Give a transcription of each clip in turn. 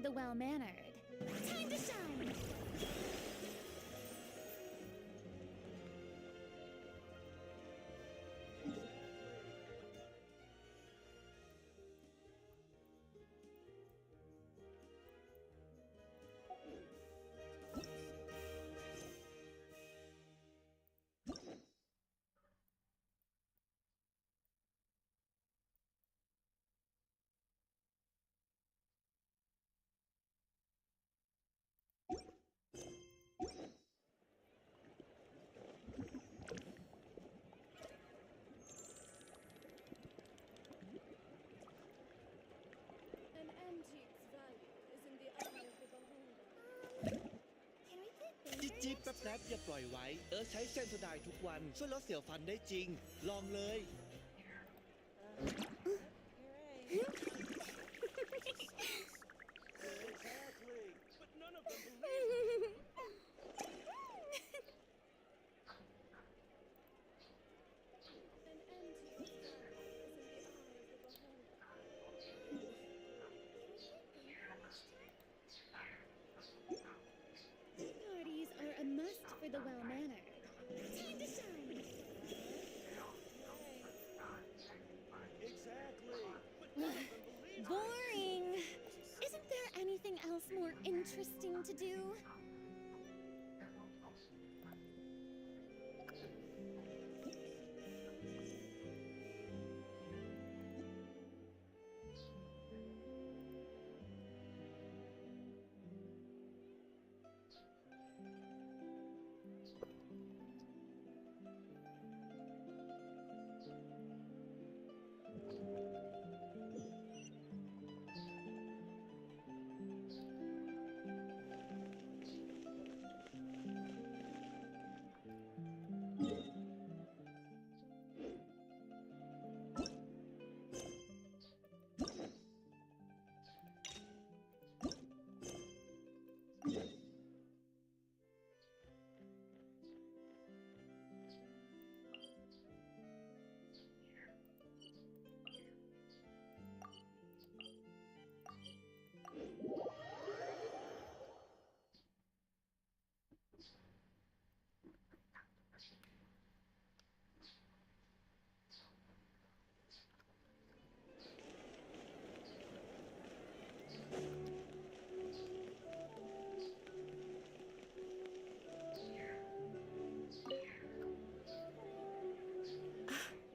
the well-mannered. Time to shine! Can we play จิ๊บ fingers? จิ๊บแป๊บอย่าปล่อยไว้ใช้เซนโซไดน์ทุกวันช่วยลดเสียวฟันได้จริงลองเลย Parties are a must for the well-mannered. Time to shine! Boring! Isn't there anything else more interesting to do?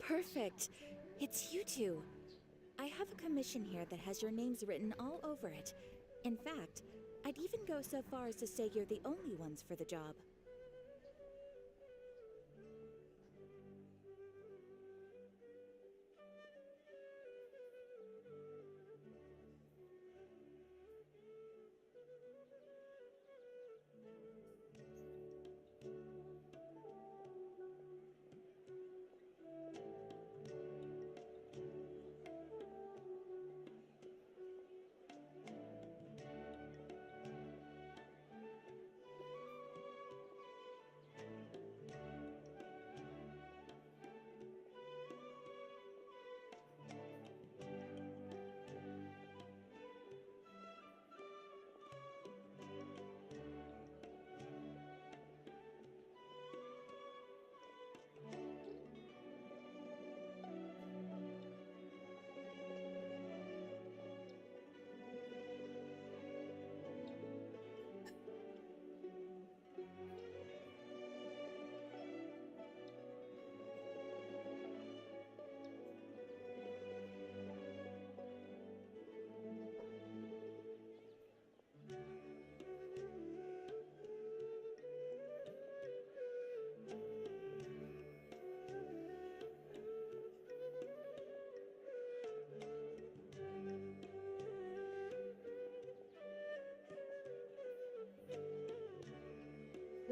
Perfect. It's you two. I have a commission here that has your names written all over it. In fact, I'd even go so far as to say you're the only ones for the job.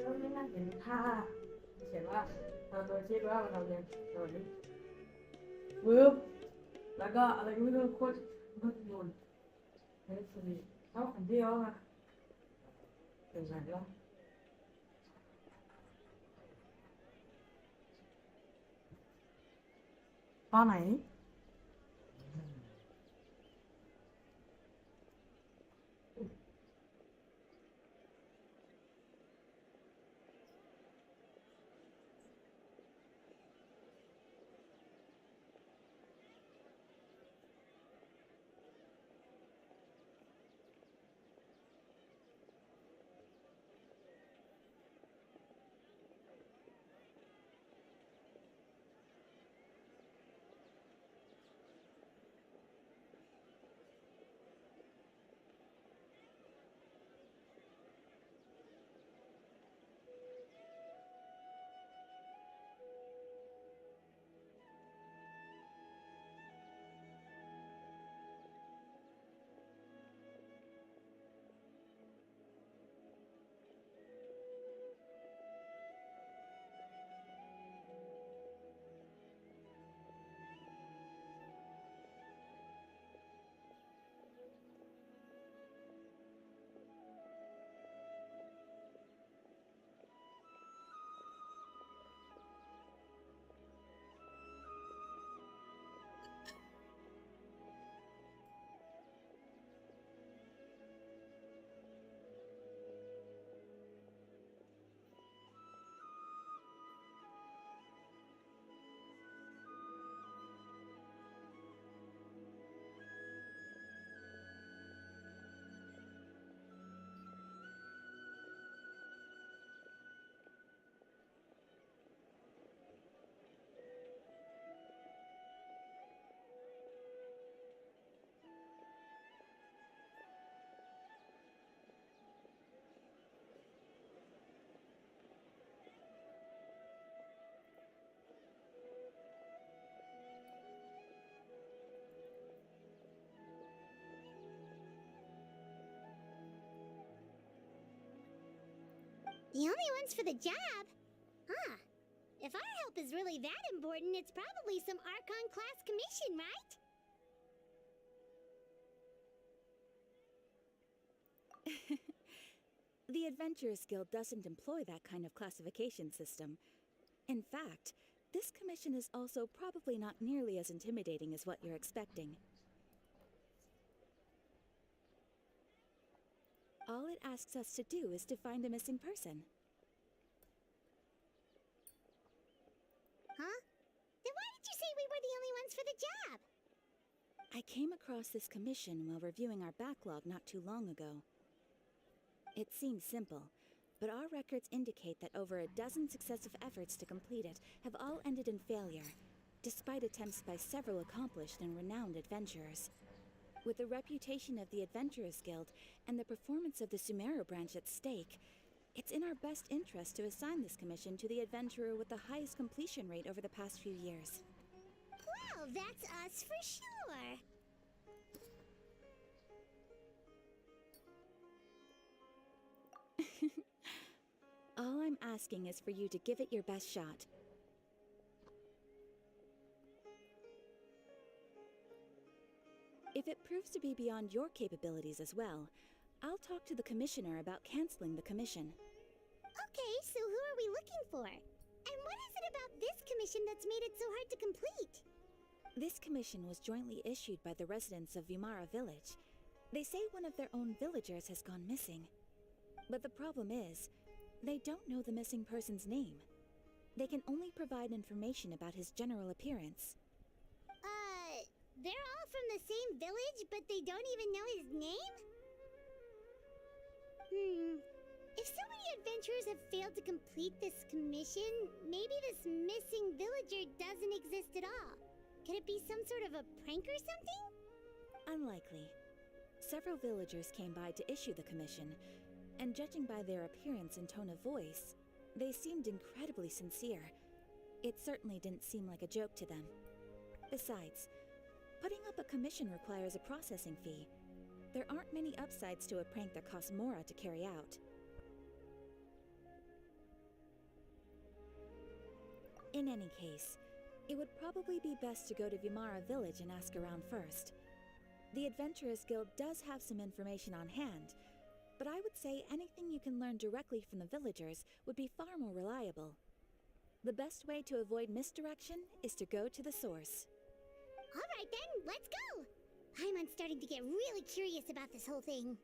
แล้วไม่น่าเห็นค่าเขียนว่าเราตัวคิดว่าเราเรียนตัวนี้วืบแล้วก็อะไรก็ไม่รู้โคตรโยนเฮ้ยสุดเขาคนเดียวอะถึงไหนแล้วตอนไหน The only ones for the job? Huh. If our help is really that important, it's probably some Archon class commission, right? The Adventurers Guild doesn't employ that kind of classification system. In fact, this commission is also probably not nearly as intimidating as what you're expecting. All it asks us to do is to find a missing person. Huh? Then why did you say we were the only ones for the job? I came across this commission while reviewing our backlog not too long ago. It seems simple, but our records indicate that over a dozen successive efforts to complete it have all ended in failure, despite attempts by several accomplished and renowned adventurers. With the reputation of the Adventurers Guild and the performance of the Sumeru branch at stake, it's in our best interest to assign this commission to the adventurer with the highest completion rate over the past few years. Well, that's us for sure. All I'm asking is for you to give it your best shot. If it proves to be beyond your capabilities as well, I'll talk to the commissioner about canceling the commission. Okay, so who are we looking for? And what is it about this commission that's made it so hard to complete? This commission was jointly issued by the residents of Vimara Village. They say one of their own villagers has gone missing. But the problem is, they don't know the missing person's name. They can only provide information about his general appearance. They're all from the same village, but they don't even know his name? If so many adventurers have failed to complete this commission, maybe this missing villager doesn't exist at all. Could it be some sort of a prank or something? Unlikely. Several villagers came by to issue the commission, and judging by their appearance and tone of voice, they seemed incredibly sincere. It certainly didn't seem like a joke to them. Besides, putting up a commission requires a processing fee. There aren't many upsides to a prank that costs Mora to carry out. In any case, it would probably be best to go to Vimara Village and ask around first. The Adventurers Guild does have some information on hand, but I would say anything you can learn directly from the villagers would be far more reliable. The best way to avoid misdirection is to go to the source. All right then, let's go! I'm starting to get really curious about this whole thing.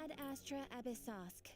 Ad Astra Abyssosk.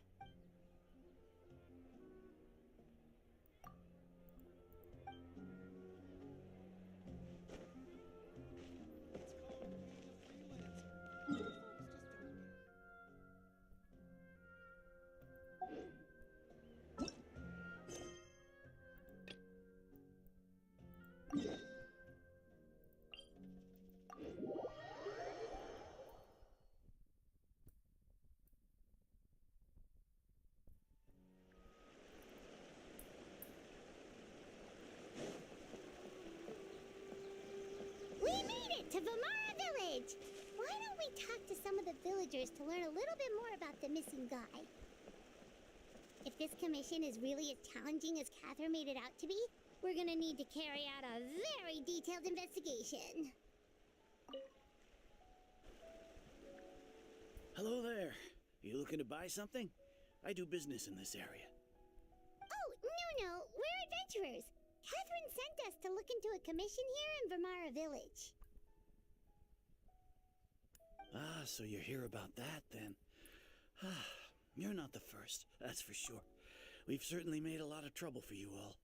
We made it to Vimara Village! Why don't we talk to some of the villagers to learn a little bit more about the missing guy? If this commission is really as challenging as Catherine made it out to be, we're gonna need to carry out a very detailed investigation. Hello there. You looking to buy something? I do business in this area. Oh, no, we're adventurers. Catherine sent us to look into a commission here in Vimara Village. Ah, so you're here about that then. Ah, you're not the first, that's for sure. We've certainly made a lot of trouble for you all.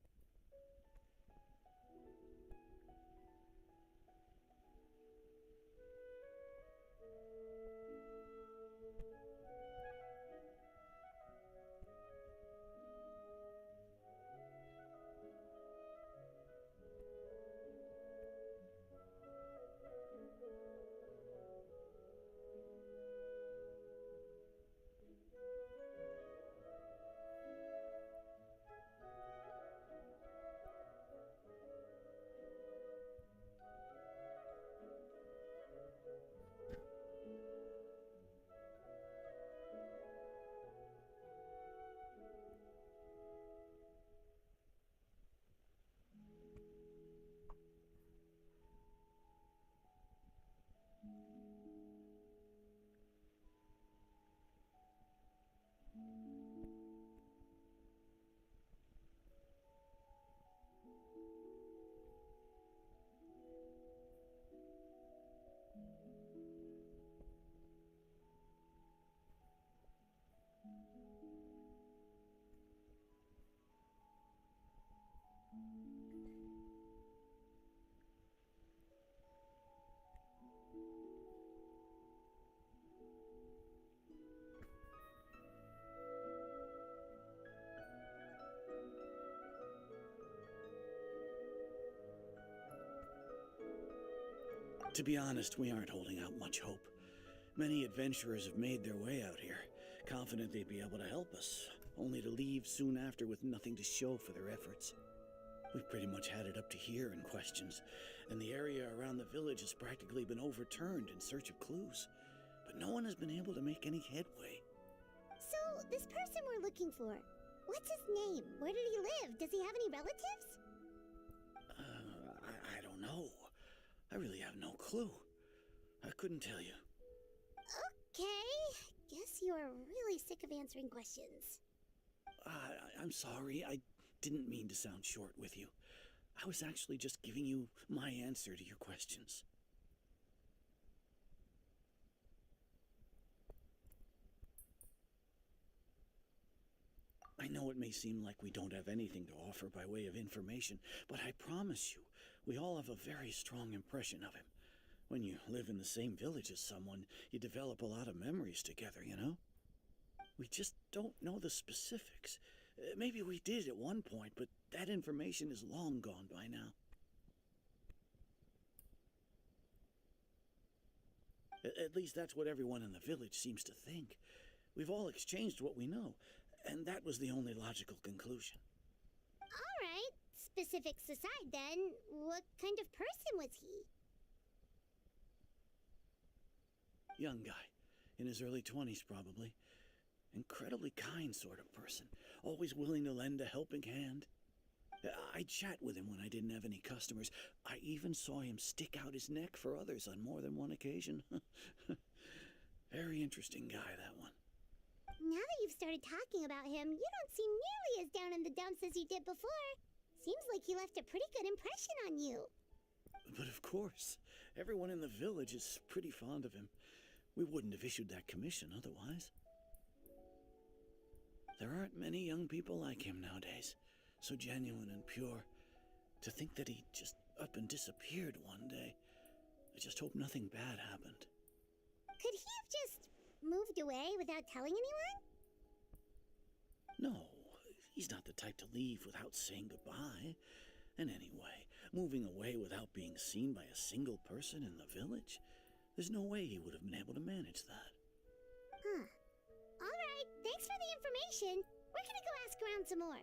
To be honest, we aren't holding out much hope. Many adventurers have made their way out here, confident they'd be able to help us, only to leave soon after with nothing to show for their efforts. We've pretty much had it up to here in questions, and the area around the village has practically been overturned in search of clues. But no one has been able to make any headway. So, this person we're looking for, what's his name? Where did he live? Does he have any relatives? I don't know. I really have no clue. I couldn't tell you. Okay, guess you're really sick of answering questions. I'm sorry. I didn't mean to sound short with you. I was actually just giving you my answer to your questions. I know it may seem like we don't have anything to offer by way of information, but I promise you, we all have a very strong impression of him. When you live in the same village as someone, you develop a lot of memories together, you know? We just don't know the specifics. Maybe we did at one point, but that information is long gone by now. At least that's what everyone in the village seems to think. We've all exchanged what we know, and that was the only logical conclusion. All right, specifics aside then, what kind of person was he? Young guy, in his early 20s probably. Incredibly kind sort of person, always willing to lend a helping hand. I'd chat with him when I didn't have any customers. I even saw him stick out his neck for others on more than one occasion. Very interesting guy, that one. Now that you've started talking about him, you don't seem nearly as down in the dumps as you did before. Seems like he left a pretty good impression on you. But of course, everyone in the village is pretty fond of him. We wouldn't have issued that commission otherwise. There aren't many young people like him nowadays, so genuine and pure. To think that he just up and disappeared one day. I just hope nothing bad happened. Could he have just moved away without telling anyone? No, he's not the type to leave without saying goodbye. And anyway, moving away without being seen by a single person in the village, there's no way he would have been able to manage that. Huh. All right, thanks for the information. We're gonna go ask around some more.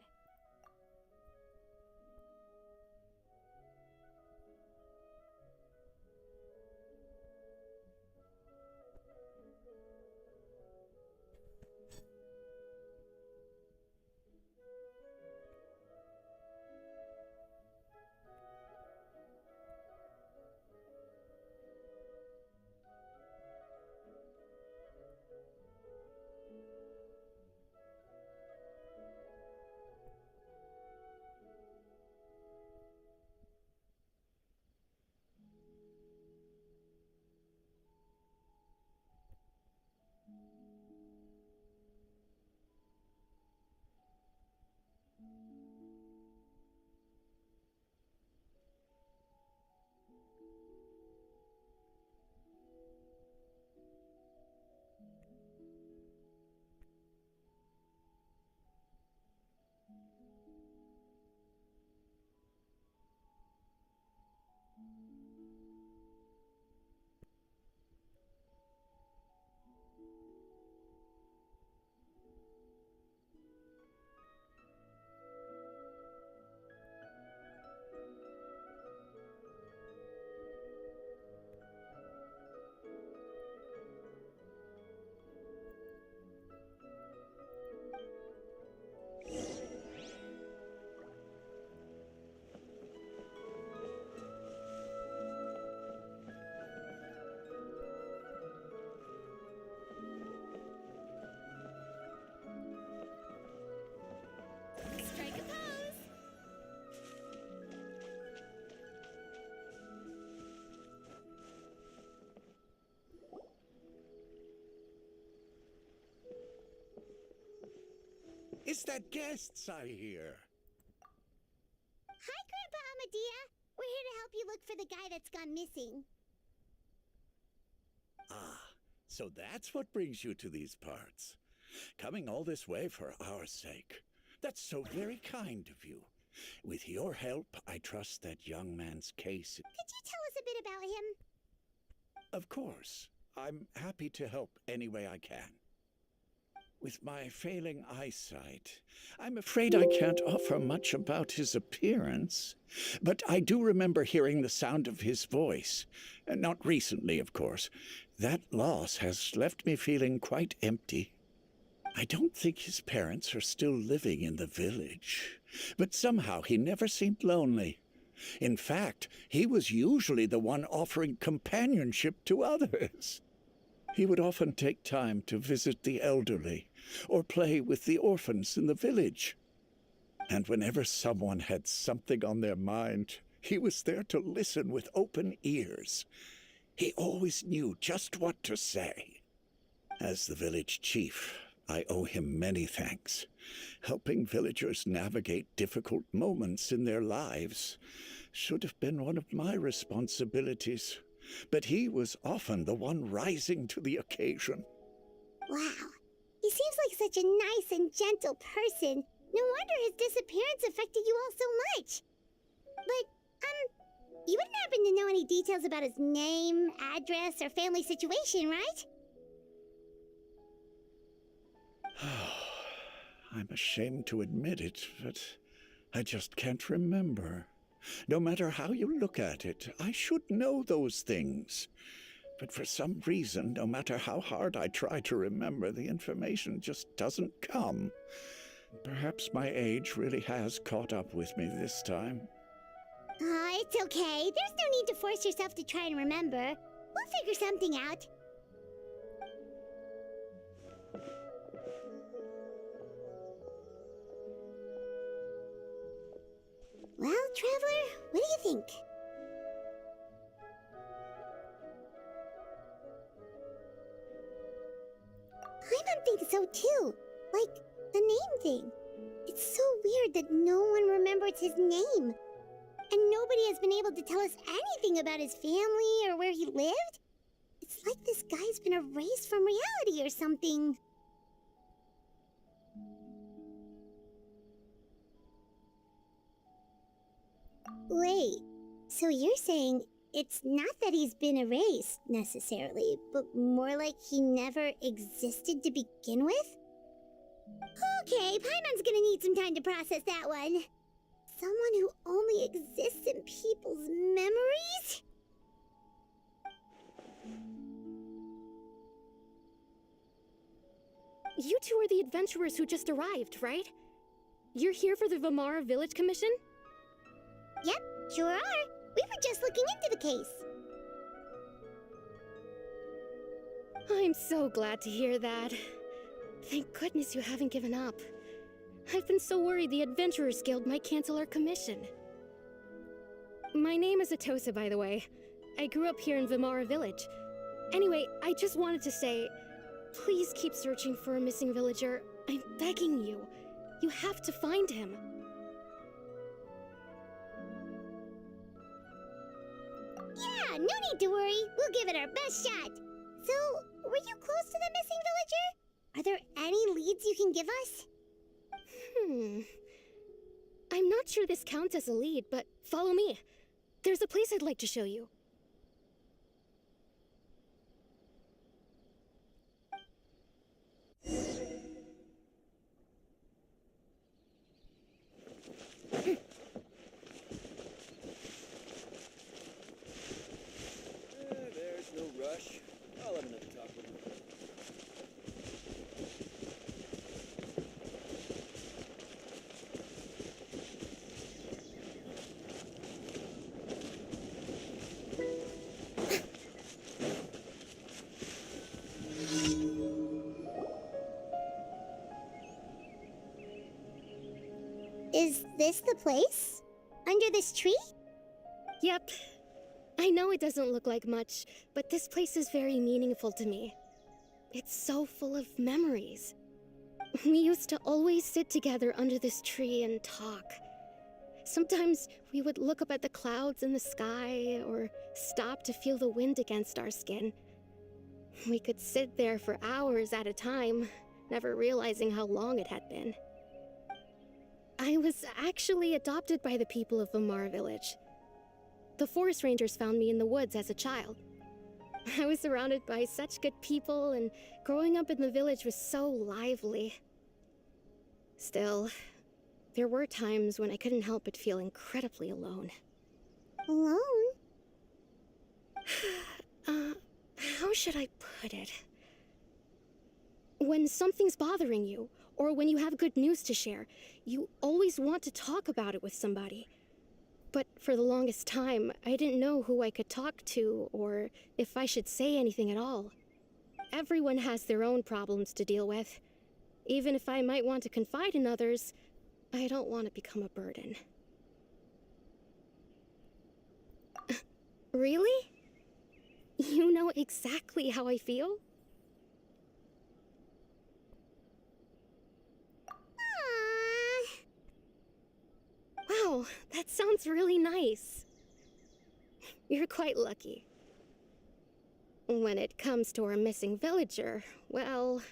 Strike a pose. Is that guests I hear? Hi, Grandpa Amadea. We're here to help you look for the guy that's gone missing. Ah, so that's what brings you to these parts. Coming all this way for our sake. That's so very kind of you. With your help, I trust that young man's case. Could you tell us a bit about him? Of course. I'm happy to help any way I can. With my failing eyesight, I'm afraid I can't offer much about his appearance. But I do remember hearing the sound of his voice. Not recently, of course. That loss has left me feeling quite empty. I don't think his parents are still living in the village. But somehow he never seemed lonely. In fact, he was usually the one offering companionship to others. He would often take time to visit the elderly or play with the orphans in the village. And whenever someone had something on their mind, he was there to listen with open ears. He always knew just what to say. As the village chief, I owe him many thanks. Helping villagers navigate difficult moments in their lives should have been one of my responsibilities. But he was often the one rising to the occasion. Wow. He seems like such a nice and gentle person. No wonder his disappearance affected you all so much. But, you wouldn't happen to know any details about his name, address, or family situation, right? I'm ashamed to admit it, but I just can't remember. No matter how you look at it, I should know those things. But for some reason, no matter how hard I try to remember, the information just doesn't come. Perhaps my age really has caught up with me this time. It's okay. There's no need to force yourself to try and remember. We'll figure something out. Well, Traveler, what do you think? I don't think so too. Like, the name thing. It's so weird that no one remembers his name. And nobody has been able to tell us anything about his family or where he lived. It's like this guy's been erased from reality or something. Wait, so you're saying it's not that he's been erased, necessarily, but more like he never existed to begin with? Okay, Paimon's gonna need some time to process that one. Someone who only exists in people's memories? You two are the adventurers who just arrived, right? You're here for the Vamara Village Commission? Yep, sure are. We were just looking into the case. I'm so glad to hear that. Thank goodness you haven't given up. I've been so worried the Adventurers Guild might cancel our commission. My name is Atosa, by the way. I grew up here in Vamara Village. Anyway, I just wanted to say, please keep searching for a missing villager. I'm begging you. You have to find him. Yeah, no need to worry. We'll give it our best shot. So, were you close to the missing villager? Are there any leads you can give us? I'm not sure this counts as a lead, but follow me. There's a place I'd like to show you. There's no rush. I'll have another talk with him. Is this the place? Under this tree? Yep. I know it doesn't look like much, but this place is very meaningful to me. It's so full of memories. We used to always sit together under this tree and talk. Sometimes we would look up at the clouds in the sky, or stop to feel the wind against our skin. We could sit there for hours at a time, never realizing how long it had been. I was actually adopted by the people of Vamara Village. The forest rangers found me in the woods as a child. I was surrounded by such good people, and growing up in the village was so lively. Still, there were times when I couldn't help but feel incredibly alone. Alone? How should I put it? When something's bothering you, or when you have good news to share, you always want to talk about it with somebody. But for the longest time, I didn't know who I could talk to, or if I should say anything at all. Everyone has their own problems to deal with. Even if I might want to confide in others, I don't want to become a burden. Really? You know exactly how I feel? Wow, that sounds really nice. You're quite lucky. When it comes to our missing villager, well,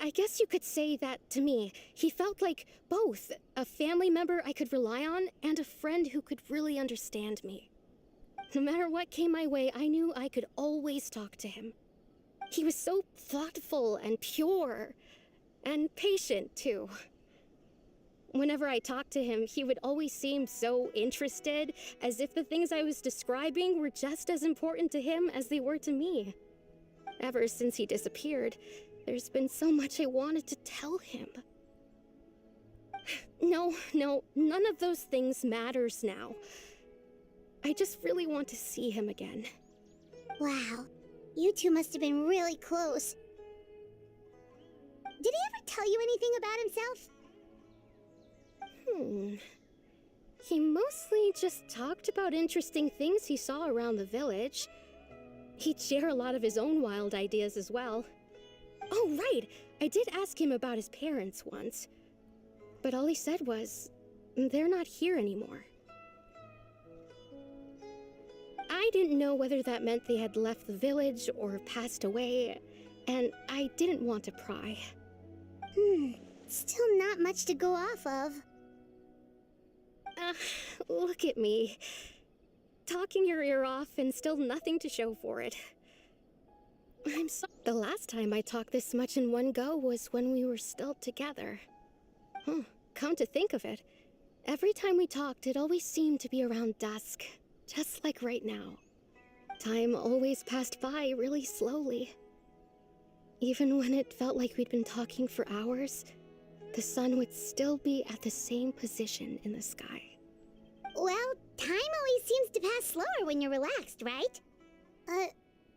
I guess you could say that to me. He felt like both a family member I could rely on and a friend who could really understand me. No matter what came my way, I knew I could always talk to him. He was so thoughtful and pure, and patient too. Whenever I talked to him, he would always seem so interested, as if the things I was describing were just as important to him as they were to me. Ever since he disappeared, there's been so much I wanted to tell him. No, none of those things matters now. I just really want to see him again. Wow, you two must have been really close. Did he ever tell you anything about himself? He mostly just talked about interesting things he saw around the village. He'd share a lot of his own wild ideas as well. Oh, right! I did ask him about his parents once. But all he said was, they're not here anymore. I didn't know whether that meant they had left the village or passed away, and I didn't want to pry. Still not much to go off of. Look at me. Talking your ear off and still nothing to show for it. I'm sorry. The last time I talked this much in one go was when we were still together. Come to think of it, every time we talked, it always seemed to be around dusk, just like right now. Time always passed by really slowly. Even when it felt like we'd been talking for hours, the sun would still be at the same position in the sky. Well, time always seems to pass slower when you're relaxed, right?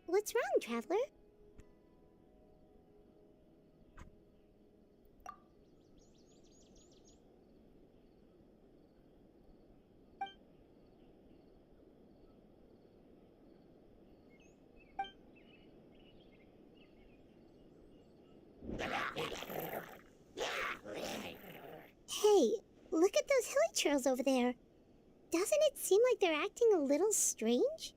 What's wrong, Traveler? Hey, look at those hilly trails over there. Doesn't it seem like they're acting a little strange?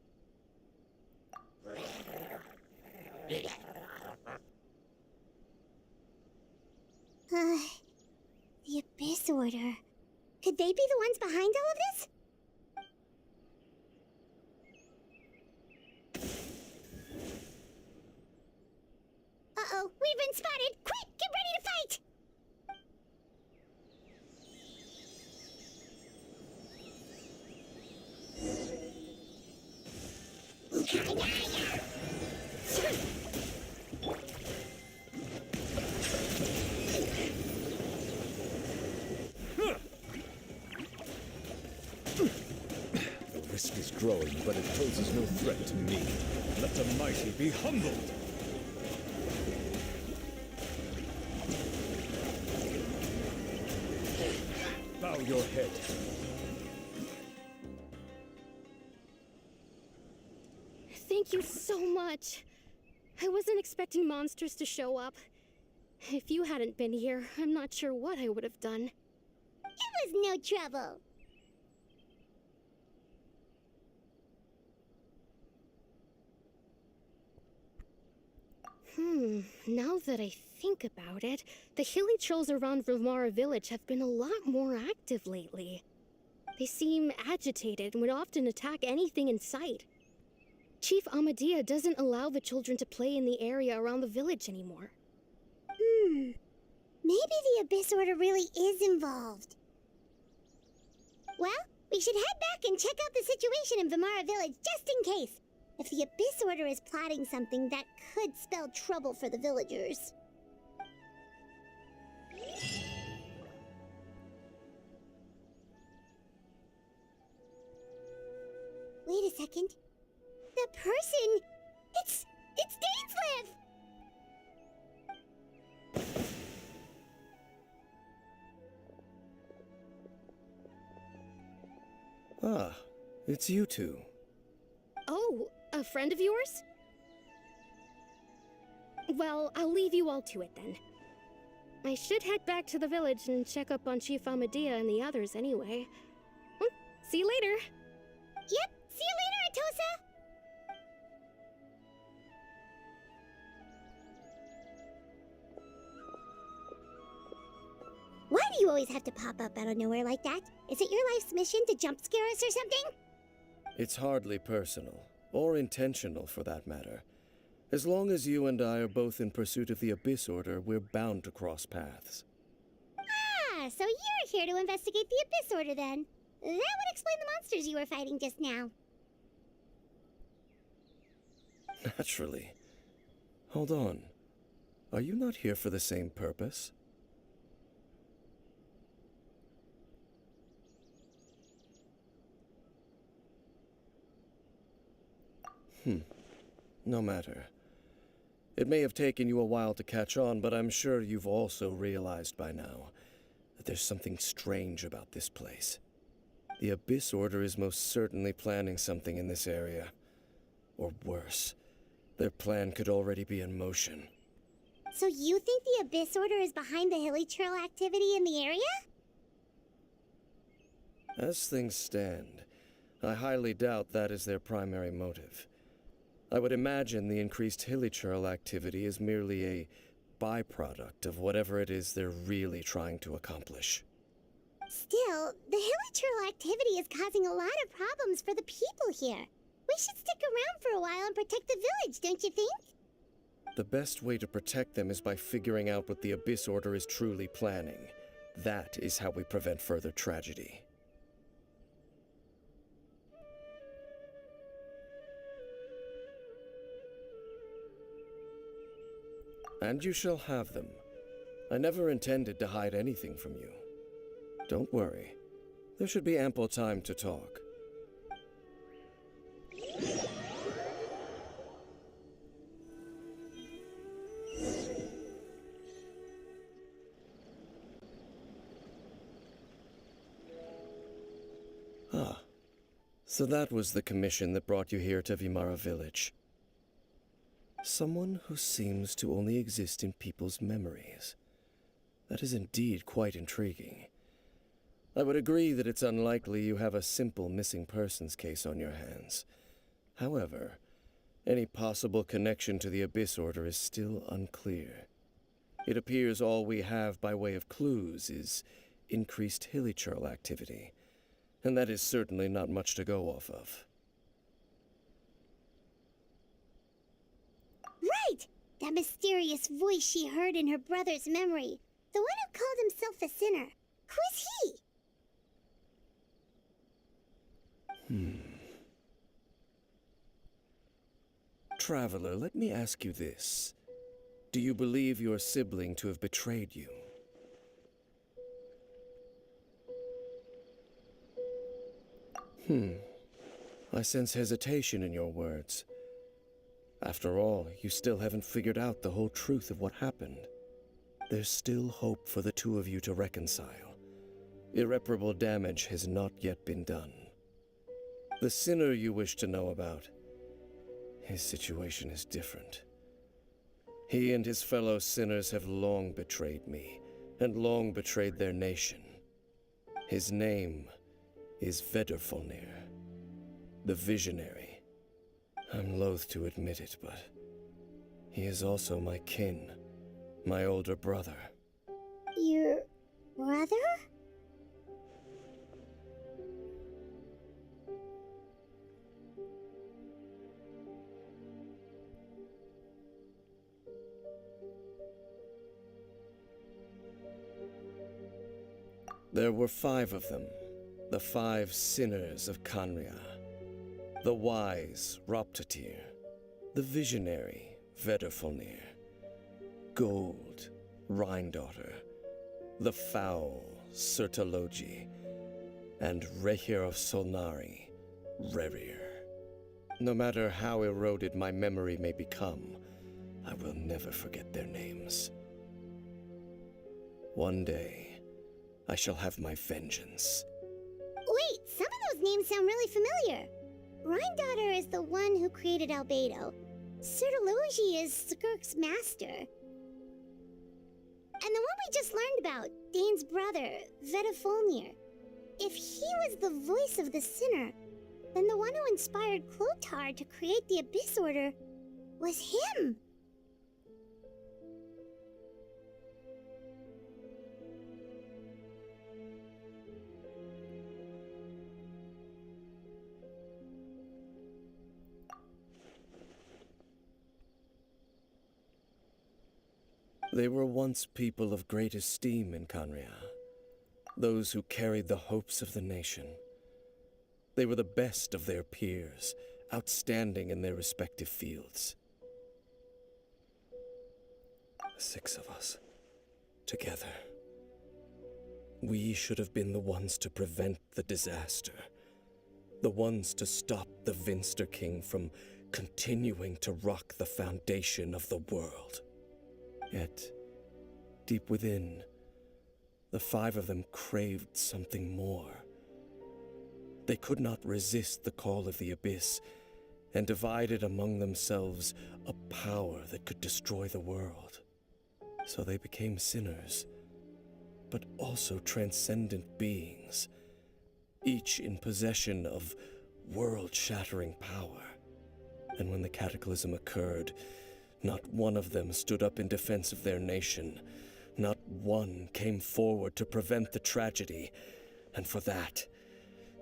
The Abyss Order. Could they be the ones behind all of this? Uh-oh, we've been spotted! Quick, get ready to fight! The risk is growing, but it poses no threat to me. Let the mighty be humbled! Bow your head. Thank you so much. I wasn't expecting monsters to show up. If you hadn't been here, I'm not sure what I would have done. It was no trouble. Now that I think about it, the hilly trolls around Vilmara village have been a lot more active lately. They seem agitated and would often attack anything in sight. Chief Amadea doesn't allow the children to play in the area around the village anymore. Maybe the Abyss Order really is involved. Well, we should head back and check out the situation in Vimara Village just in case. If the Abyss Order is plotting something that could spell trouble for the villagers. Wait a second. The person... It's Dainsleif! Ah, it's you two. Oh, a friend of yours? Well, I'll leave you all to it then. I should head back to the village and check up on Chief Amadea and the others anyway. See you later. Yep, see you later, Atosa! Why do you always have to pop up out of nowhere like that? Is it your life's mission to jump scare us or something? It's hardly personal, or intentional for that matter. As long as you and I are both in pursuit of the Abyss Order, we're bound to cross paths. Ah, so you're here to investigate the Abyss Order then. That would explain the monsters you were fighting just now. Naturally. Hold on. Are you not here for the same purpose? No matter. It may have taken you a while to catch on, but I'm sure you've also realized by now that there's something strange about this place. The Abyss Order is most certainly planning something in this area. Or worse, their plan could already be in motion. So you think the Abyss Order is behind the hilly trail activity in the area? As things stand, I highly doubt that is their primary motive. I would imagine the increased hilichurl activity is merely a byproduct of whatever it is they're really trying to accomplish. Still, the hilichurl activity is causing a lot of problems for the people here. We should stick around for a while and protect the village, don't you think? The best way to protect them is by figuring out what the Abyss Order is truly planning. That is how we prevent further tragedy. And you shall have them. I never intended to hide anything from you. Don't worry. There should be ample time to talk. Ah, so that was the commission that brought you here to Vimara Village. Someone who seems to only exist in people's memories. That is indeed quite intriguing. I would agree that it's unlikely you have a simple missing persons case on your hands. However, any possible connection to the Abyss Order is still unclear. It appears all we have by way of clues is increased hilichurl activity, and that is certainly not much to go off of. Right! That mysterious voice she heard in her brother's memory. The one who called himself a sinner. Who is he? Traveler, let me ask you this. Do you believe your sibling to have betrayed you? I sense hesitation in your words. After all, you still haven't figured out the whole truth of what happened. There's still hope for the two of you to reconcile. Irreparable damage has not yet been done. The sinner you wish to know about, his situation is different. He and his fellow sinners have long betrayed me, and long betrayed their nation. His name is Vedrfolnir, the Visionary. I'm loath to admit it, but he is also my kin, my older brother. Your brother? There were 5 of them, the 5 sinners of Kanria. The wise Roptatir, the visionary Vedderfolnir, Gold Rhindaughter, the foul Sertologi, and Rehir of Solnari, Rerir. No matter how eroded my memory may become, I will never forget their names. One day, I shall have my vengeance. Wait, some of those names sound really familiar. Rhindaughter is the one who created Albedo. Sertologi is Skirk's master. And the one we just learned about, Dane's brother, Vedafolnir. If he was the voice of the sinner, then the one who inspired Clotar to create the Abyss Order was him. They were once people of great esteem in Kanria, those who carried the hopes of the nation. They were the best of their peers, outstanding in their respective fields. 6 of us, together. We should have been the ones to prevent the disaster, the ones to stop the Vinster King from continuing to rock the foundation of the world. Yet, deep within, the 5 of them craved something more. They could not resist the call of the Abyss, and divided among themselves a power that could destroy the world. So they became sinners, but also transcendent beings, each in possession of world-shattering power. And when the cataclysm occurred, not one of them stood up in defense of their nation. Not one came forward to prevent the tragedy, and for that,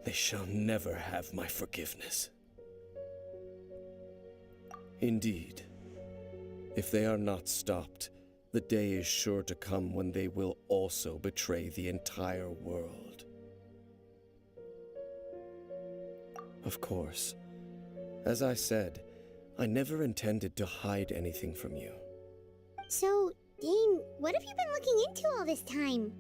they shall never have my forgiveness. Indeed, if they are not stopped, the day is sure to come when they will also betray the entire world. Of course, as I said, I never intended to hide anything from you. So, Dane, what have you been looking into all this time?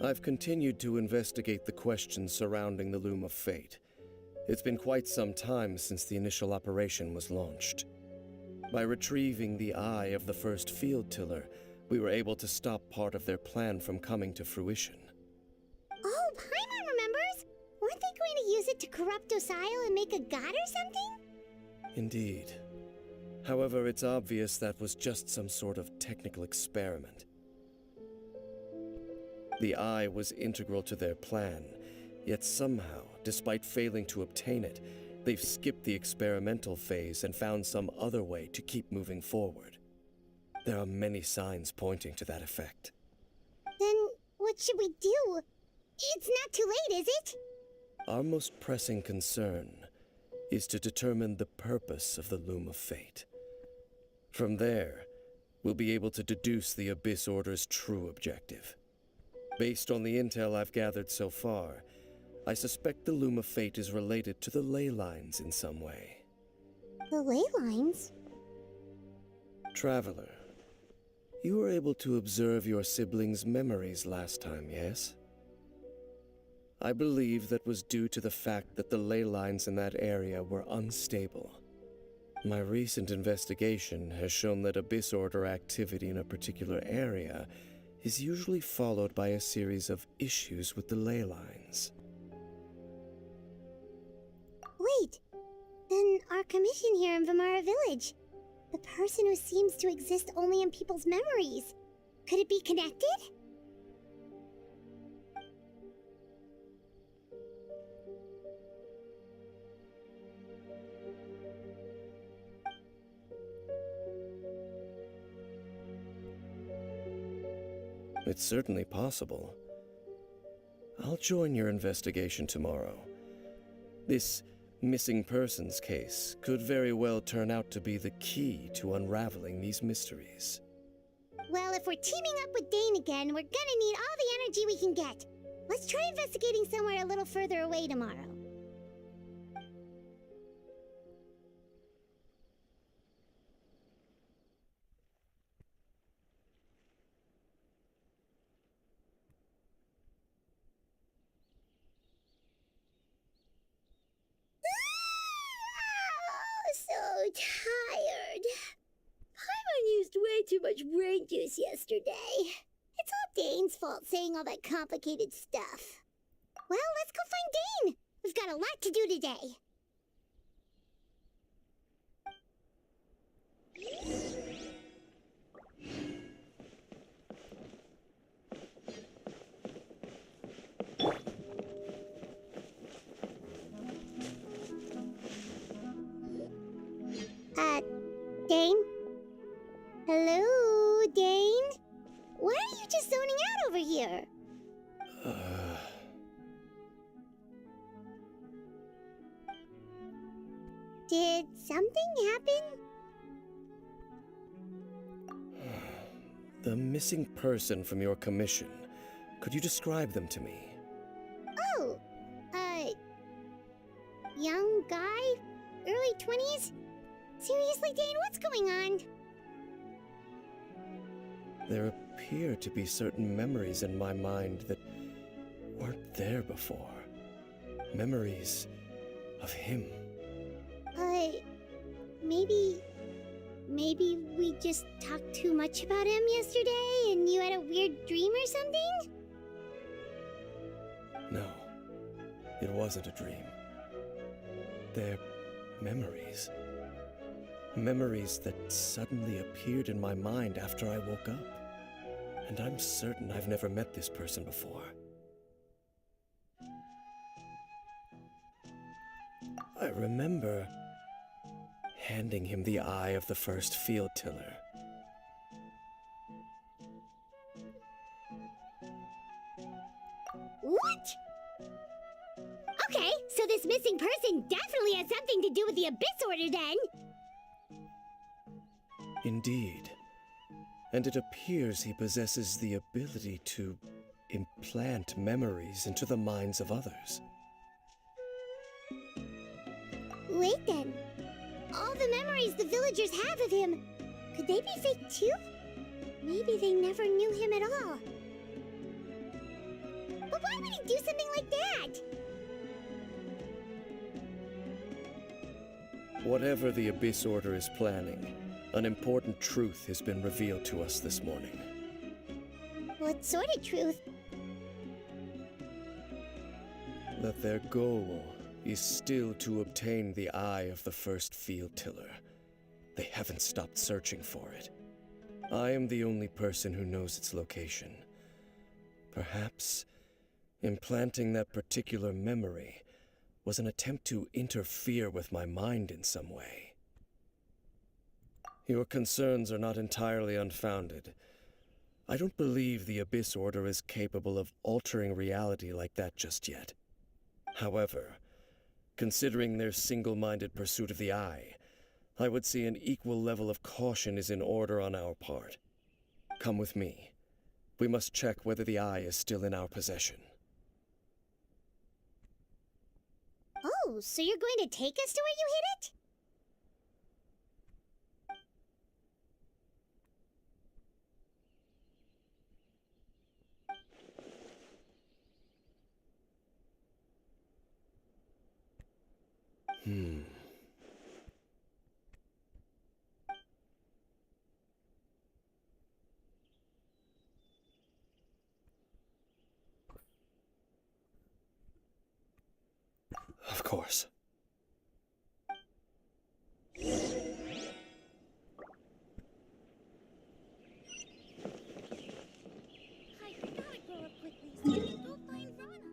I've continued to investigate the questions surrounding the Loom of Fate. It's been quite some time since the initial operation was launched. By retrieving the eye of the first field tiller, we were able to stop part of their plan from coming to fruition. Oh, Paimon remembers! Weren't they going to use it to corrupt Osile and make a god or something? Indeed. However, it's obvious that was just some sort of technical experiment. The eye was integral to their plan, yet somehow, despite failing to obtain it, they've skipped the experimental phase and found some other way to keep moving forward. There are many signs pointing to that effect. Then what should we do? It's not too late, is it? Our most pressing concern is to determine the purpose of the Loom of Fate. From there, we'll be able to deduce the Abyss Order's true objective. Based on the intel I've gathered so far, I suspect the Loom of Fate is related to the ley lines in some way. The ley lines? Traveler, you were able to observe your siblings' memories last time, yes? I believe that was due to the fact that the ley lines in that area were unstable. My recent investigation has shown that Abyss Order activity in a particular area is usually followed by a series of issues with the ley lines. Wait, then our commission here in Vimara Village, the person who seems to exist only in people's memories, could it be connected? It's certainly possible. I'll join your investigation tomorrow. This missing persons case could very well turn out to be the key to unraveling these mysteries. Well, if we're teaming up with Dane again, we're gonna need all the energy we can get. Let's try investigating somewhere a little further away tomorrow. So tired. Paimon used way too much brain juice yesterday. It's all Dane's fault saying all that complicated stuff. Well, let's go find Dane. We've got a lot to do today. Dane? Hello, Dane? Why are you just zoning out over here? Did something happen? The missing person from your commission. Could you describe them to me? Oh, young guy? Early 20s? Seriously, Dane, what's going on? There appear to be certain memories in my mind that weren't there before. Memories of him. Maybe we just talked too much about him yesterday and you had a weird dream or something? No, it wasn't a dream. They're memories. Memories that suddenly appeared in my mind after I woke up. And I'm certain I've never met this person before. I remember handing him the eye of the first field tiller. What? Okay, so this missing person definitely has something to do with the Abyss Order then. Indeed. And it appears he possesses the ability to implant memories into the minds of others. Wait then. All the memories the villagers have of him, could they be fake too? Maybe they never knew him at all. But why would he do something like that? Whatever the Abyss Order is planning, an important truth has been revealed to us this morning. What sort of truth? That their goal is still to obtain the eye of the first field tiller. They haven't stopped searching for it. I am the only person who knows its location. Perhaps implanting that particular memory was an attempt to interfere with my mind in some way. Your concerns are not entirely unfounded. I don't believe the Abyss Order is capable of altering reality like that just yet. However, considering their single-minded pursuit of the eye, I would say an equal level of caution is in order on our part. Come with me. We must check whether the eye is still in our possession. Oh, so you're going to take us to where you hid it? Of course. I gotta grow up quickly so I can go find Rana.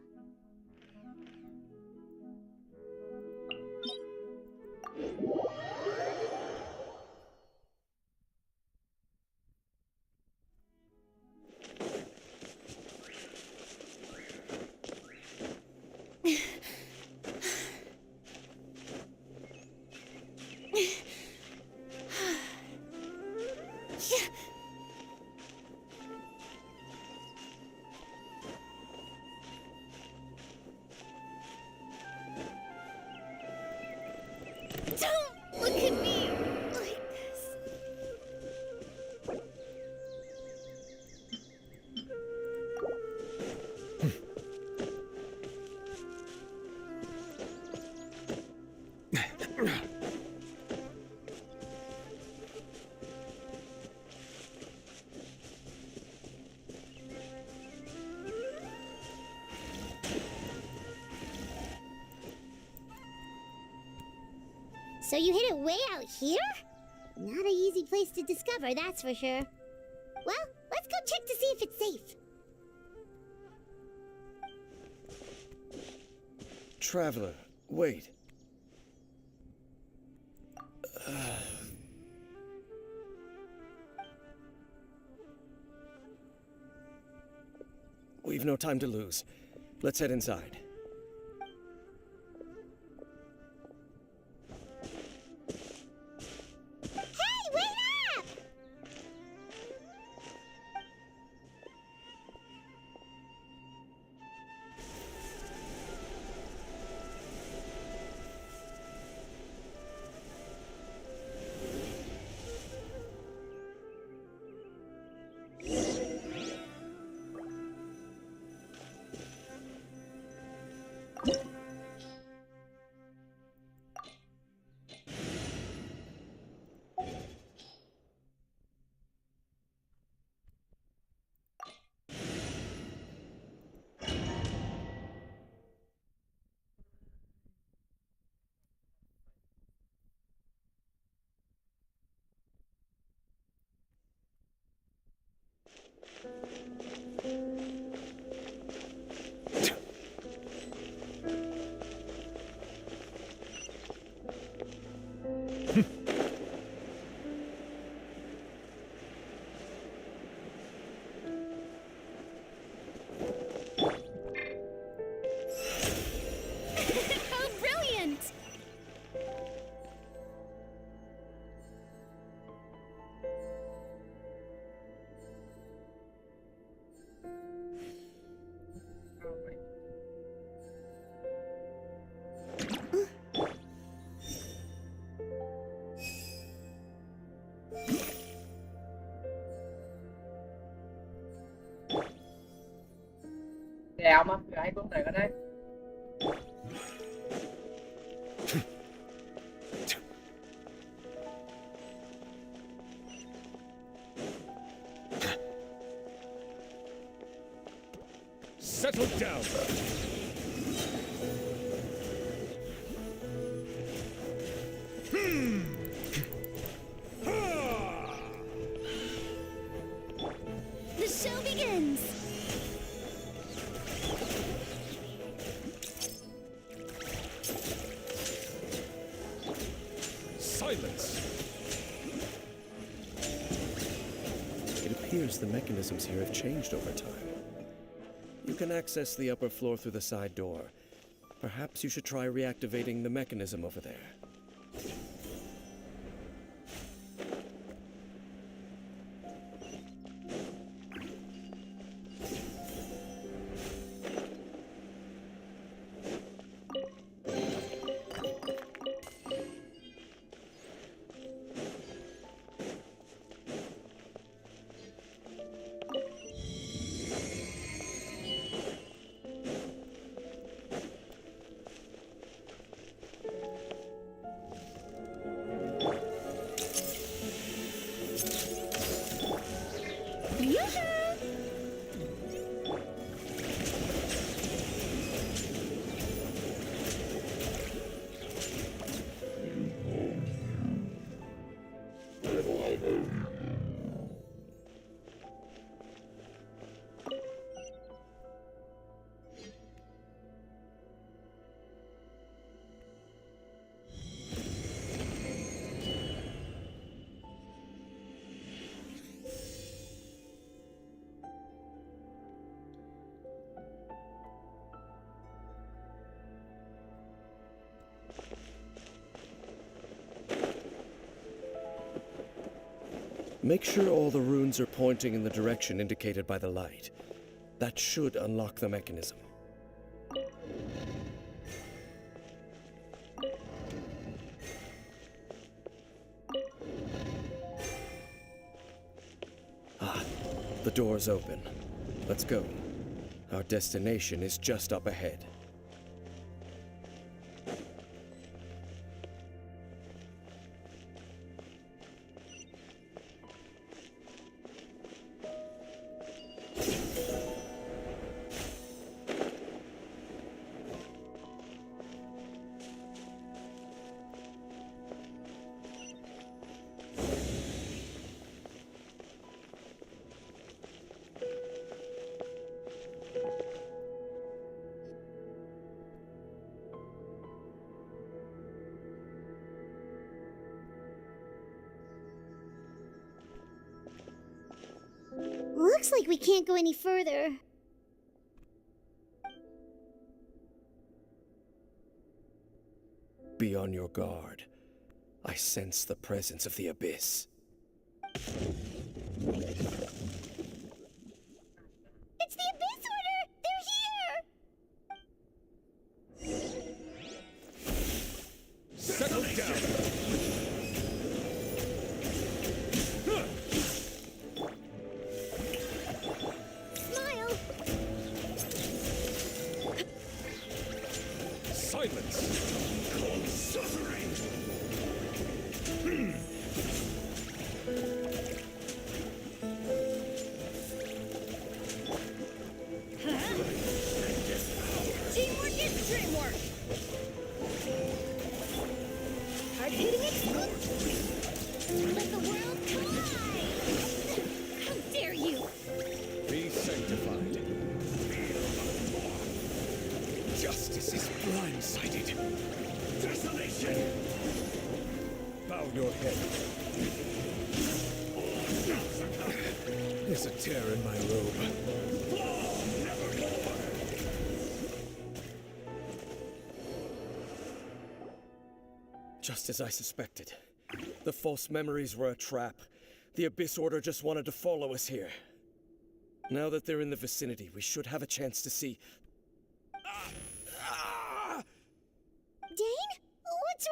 So you hid it way out here? Not an easy place to discover, that's for sure. Well, let's go check to see if it's safe. Traveler, wait. We've no time to lose. Let's head inside. Hey, wait up! How brilliant! Đèo mà, người ai cũng này ở đây. Settle down. The show begins! Silence. It appears the mechanisms here have changed over time. You can access the upper floor through the side door. Perhaps you should try reactivating the mechanism over there. Make sure all the runes are pointing in the direction indicated by the light. That should unlock the mechanism. Ah, the door's open. Let's go. Our destination is just up ahead. Looks like we can't go any further. Be on your guard. I sense the presence of the abyss. It's the Abyss Order! They're here! Settle down! Smile! Silence! Cold sorcery! Teamwork is dreamwork! Hard-hitting exclusive! Let the world collide! How dare you! Be sanctified. Justice is blindsided. Desolation! Bow your head. There's a tear in my robe. Nevermore! Just as I suspected. The false memories were a trap. The Abyss Order just wanted to follow us here. Now that they're in the vicinity, we should have a chance to see. Dane? What's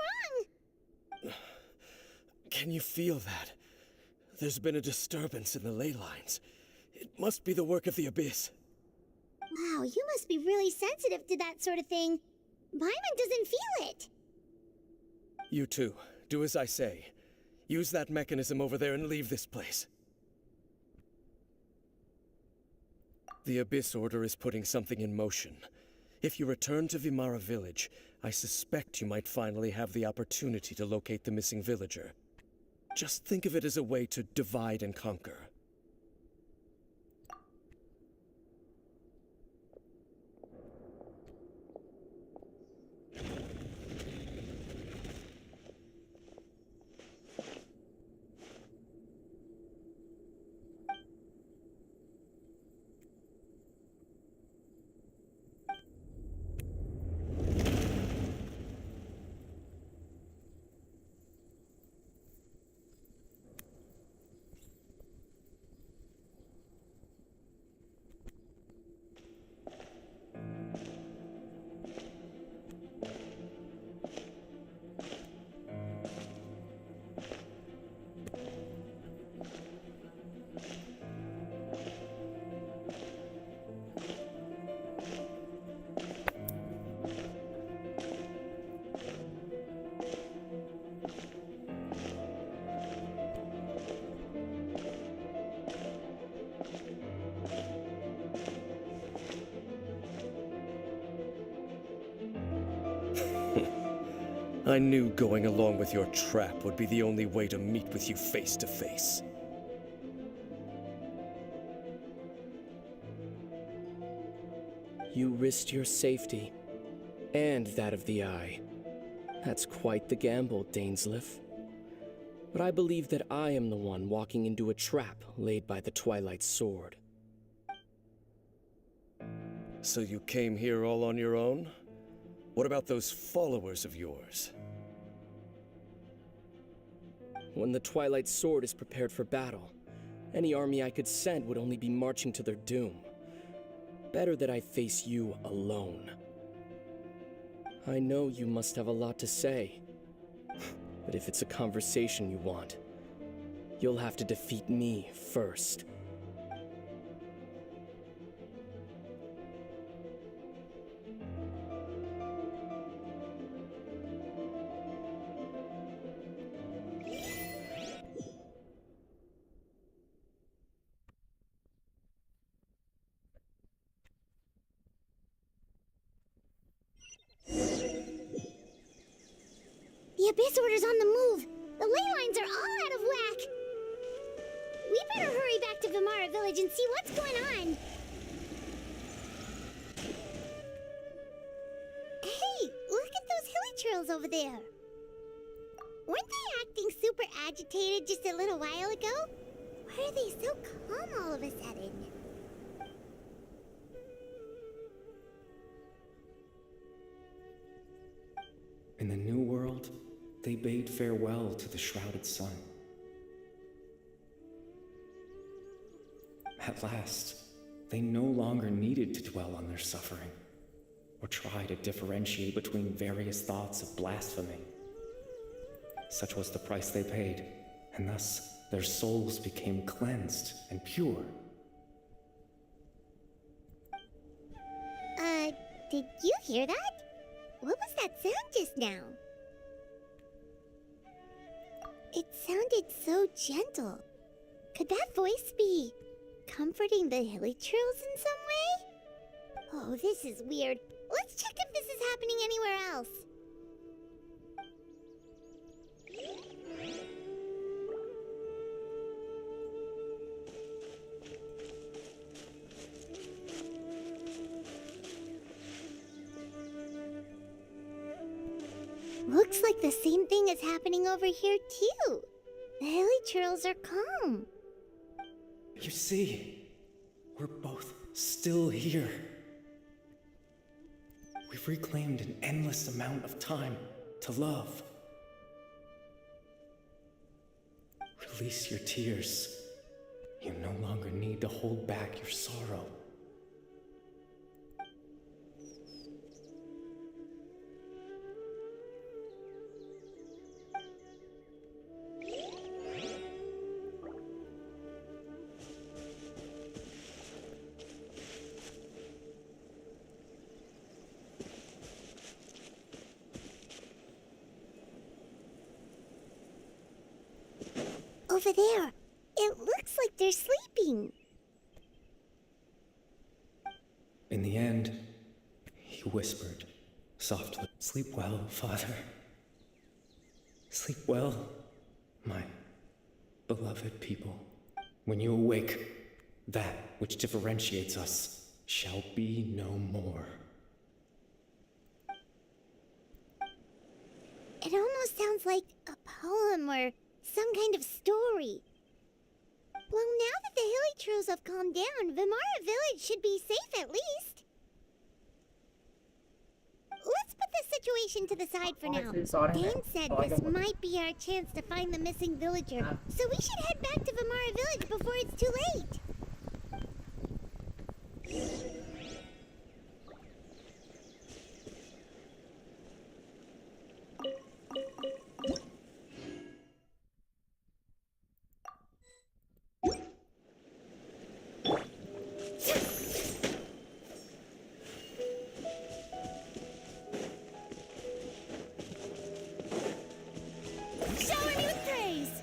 wrong? Can you feel that? There's been a disturbance in the ley lines. It must be the work of the Abyss. Wow, you must be really sensitive to that sort of thing. Paimon doesn't feel it. You too. Do as I say. Use that mechanism over there and leave this place. The Abyss Order is putting something in motion. If you return to Vimara Village, I suspect you might finally have the opportunity to locate the missing villager. Just think of it as a way to divide and conquer. I knew going along with your trap would be the only way to meet with you face to face. You risked your safety, and that of the Eye. That's quite the gamble, Dainsleif. But I believe that I am the one walking into a trap laid by the Twilight Sword. So you came here all on your own? What about those followers of yours? When the Twilight Sword is prepared for battle, any army I could send would only be marching to their doom. Better that I face you alone. I know you must have a lot to say, but if it's a conversation you want, you'll have to defeat me first. The Abyss Order's on the move. The ley lines are all out of whack. We better hurry back to Vimara Village and see what's going on. Hey, look at those hilly trails over there. Weren't they acting super agitated just a little while ago? Why are they so calm all of a sudden? In the New World, they bade farewell to the shrouded sun. At last, they no longer needed to dwell on their suffering, or try to differentiate between various thoughts of blasphemy. Such was the price they paid, and thus their souls became cleansed and pure. Did you hear that? What was that sound just now? It sounded so gentle. Could that voice be comforting the villagers in some way? Oh, this is weird. Let's check if this is happening anywhere else. Looks like the same thing is happening over here too. The villagers are calm. You see, we're both still here. We've reclaimed an endless amount of time to love. Release your tears. You no longer need to hold back your sorrow. Over there. It looks like they're sleeping. In the end, he whispered softly, "Sleep well, Father. Sleep well, my beloved people. When you awake, that which differentiates us shall be no more." It almost sounds like a poem or some kind of story. Well, now that the villagers have calmed down, Vimara village should be safe at least. Let's put this situation to the side for now. Dane said this might be our chance to find the missing villager, so we should head back to Vimara village before it's too late. Shower me with praise!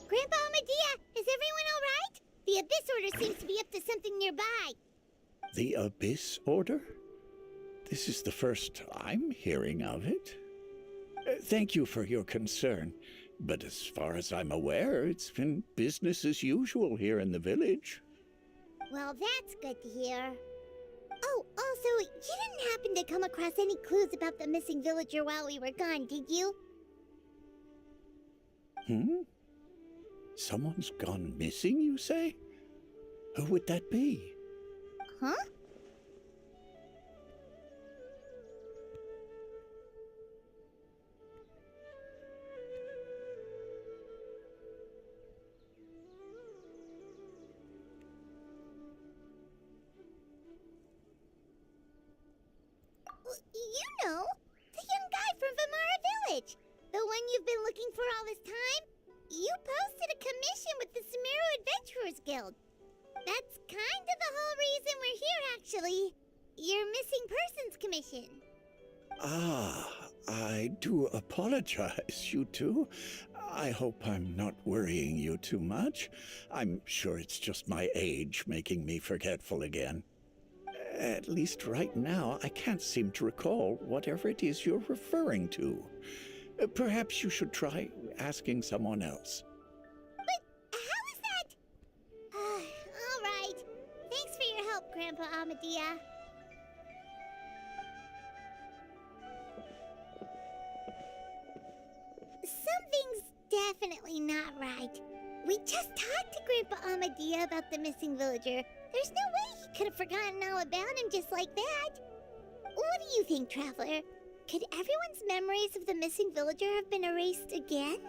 Grandpa Medea, is everyone all right? The Abyss Order seems to be up to something nearby. The Abyss Order? This is the first I'm hearing of it. Thank you for your concern, but as far as I'm aware, it's been business as usual here in the village. Well, that's good to hear. Oh, also, you didn't happen to come across any clues about the missing villager while we were gone, did you? Someone's gone missing, you say? Who would that be? Huh? You know, the young guy from Vimara Village. The one you've been looking for all this time. You posted a commission with the Sumeru Adventurers Guild. That's kind of the whole reason we're here, actually. Your missing persons commission. Ah, I do apologize, you two. I hope I'm not worrying you too much. I'm sure it's just my age making me forgetful again. At least right now, I can't seem to recall whatever it is you're referring to. Perhaps you should try asking someone else. But how is that? All right. Thanks for your help, Grandpa Amadia. Something's definitely not right. We just talked to Grandpa Amadia about the missing villager. There's no way he could have forgotten all about him just like that. What do you think, Traveler? Could everyone's memories of the missing villager have been erased again?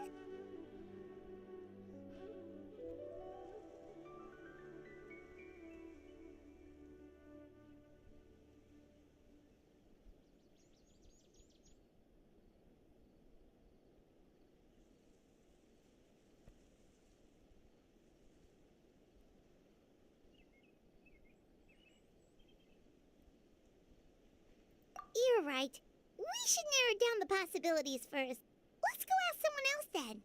You're right. We should narrow down the possibilities first. Let's go ask someone else then.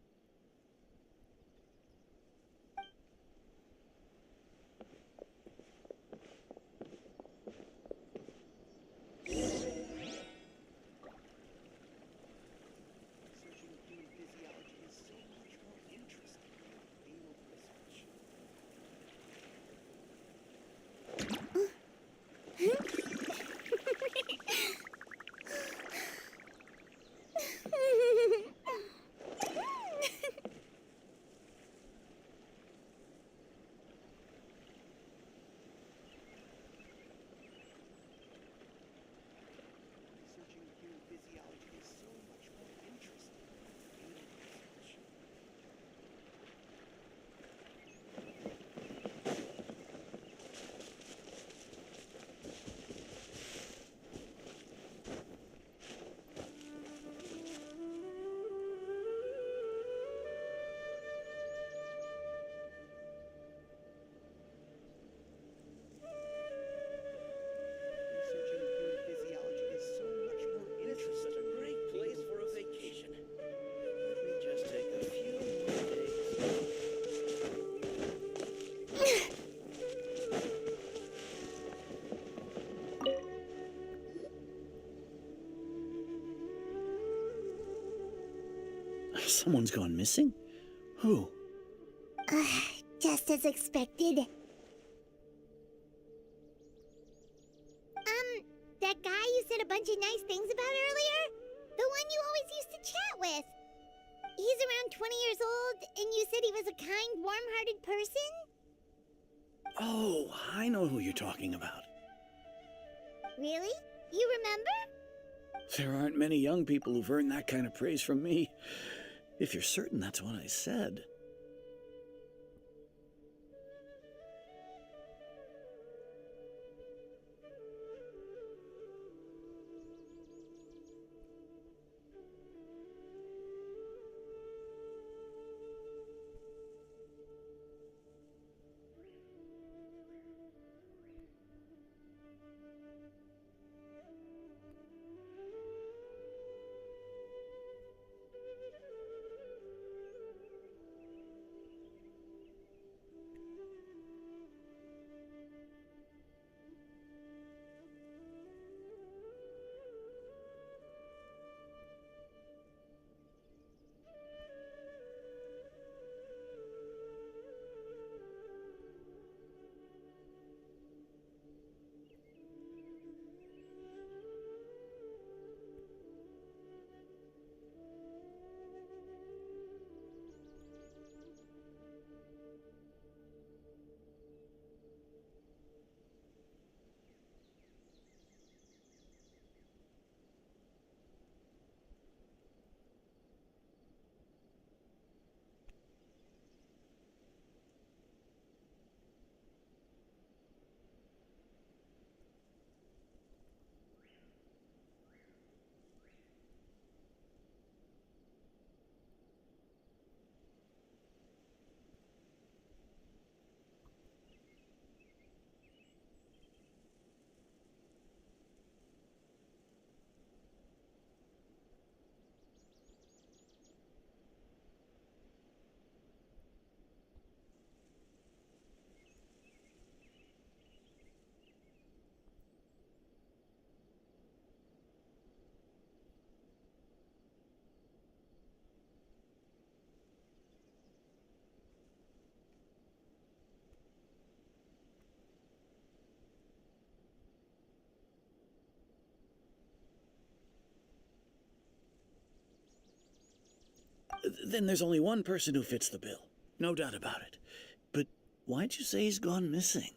Someone's gone missing? Who? Just as expected. That guy you said a bunch of nice things about earlier? The one you always used to chat with. He's around 20 years old, and you said he was a kind, warm-hearted person? Oh, I know who you're talking about. Really? You remember? There aren't many young people who've earned that kind of praise from me. If you're certain that's what I said. Then there's only one person who fits the bill. No doubt about it. But why'd you say he's gone missing?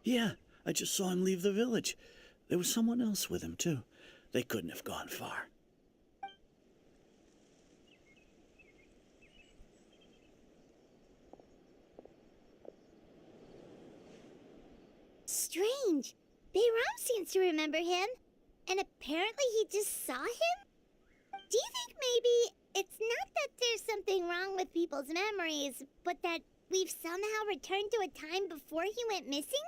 Yeah, I just saw him leave the village. There was someone else with him, too. They couldn't have gone far. Strange. Bayram seems to remember him. And apparently he just saw him? Do you think maybe it's not that there's something wrong with people's memories, but that we've somehow returned to a time before he went missing?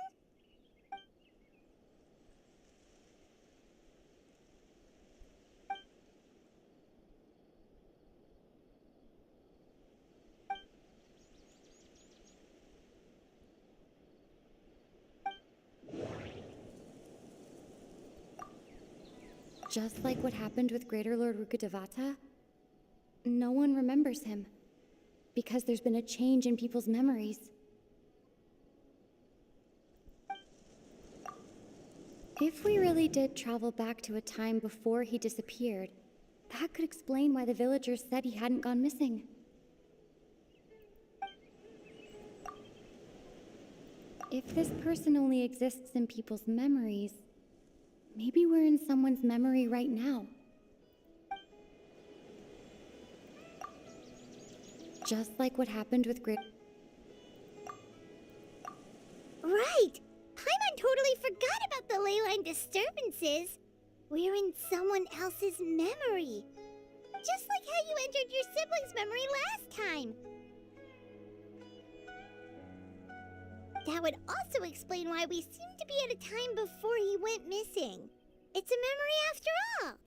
Just like what happened with Greater Lord Rukkhadevata, no one remembers him, because there's been a change in people's memories. If we really did travel back to a time before he disappeared, that could explain why the villagers said he hadn't gone missing. If this person only exists in people's memories, maybe we're in someone's memory right now. Just like what happened with Right! Paimon totally forgot about the ley line disturbances. We're in someone else's memory. Just like how you entered your sibling's memory last time. That would also explain why we seem to be at a time before he went missing. It's a memory after all.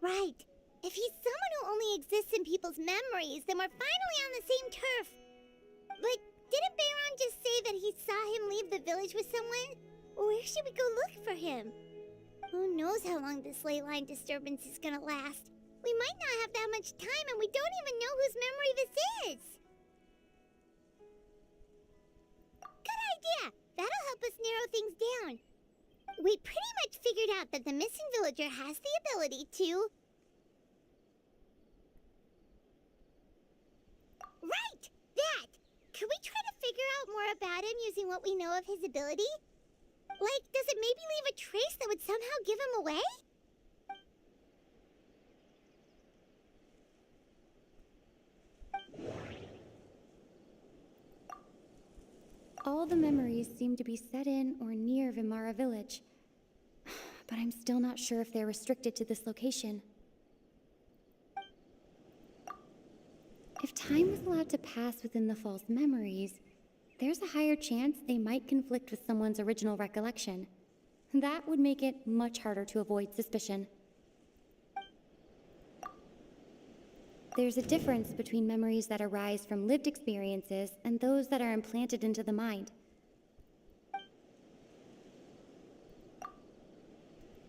Right. If he's someone who only exists in people's memories, then we're finally on the same turf. But didn't Bayron just say that he saw him leave the village with someone? Where should we go look for him? Who knows how long this ley line disturbance is gonna last? We might not have that much time, and we don't even know whose memory this is. Good idea! That'll help us narrow things down. We pretty much figured out that the missing villager has the ability to... Right! That! Could we try to figure out more about him using what we know of his ability? Like, does it maybe leave a trace that would somehow give him away? all the memories seem to be set in or near Vimara village. But I'm still not sure if they're restricted to this location. If time was allowed to pass within the false memories, there's a higher chance they might conflict with someone's original recollection. That would make it much harder to avoid suspicion. There's a difference between memories that arise from lived experiences and those that are implanted into the mind.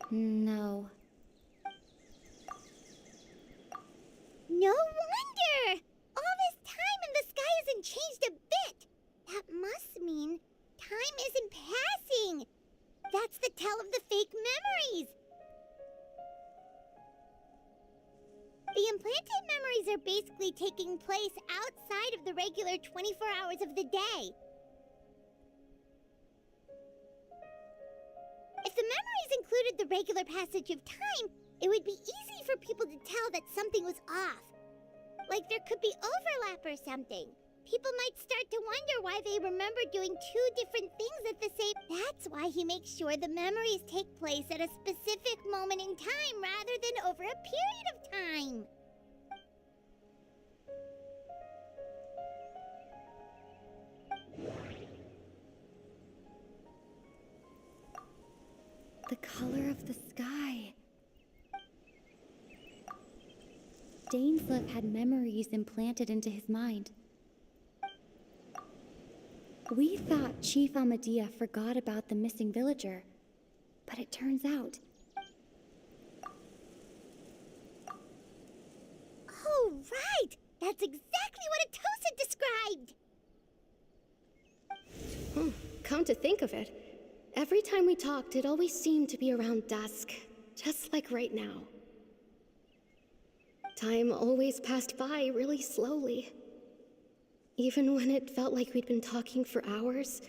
No. No wonder! All this time and the sky hasn't changed a bit! That must mean time isn't passing! That's the tell of the fake memories! The implanted memories are basically taking place outside of the regular 24 hours of the day. If the memories included the regular passage of time, it would be easy for people to tell that something was off. Like there could be overlap or something. People might start to wonder why they remember doing two different things at the same... That's why he makes sure the memories take place at a specific moment in time rather than over a period of time. The color of the sky. Dainsleif had memories implanted into his mind. We thought Chief Amadea forgot about the missing villager, but it turns out... Oh, right! That's exactly what Atosa described! Come to think of it, every time we talked, it always seemed to be around dusk, just like right now. Time always passed by really slowly. Even when it felt like we'd been talking for hours,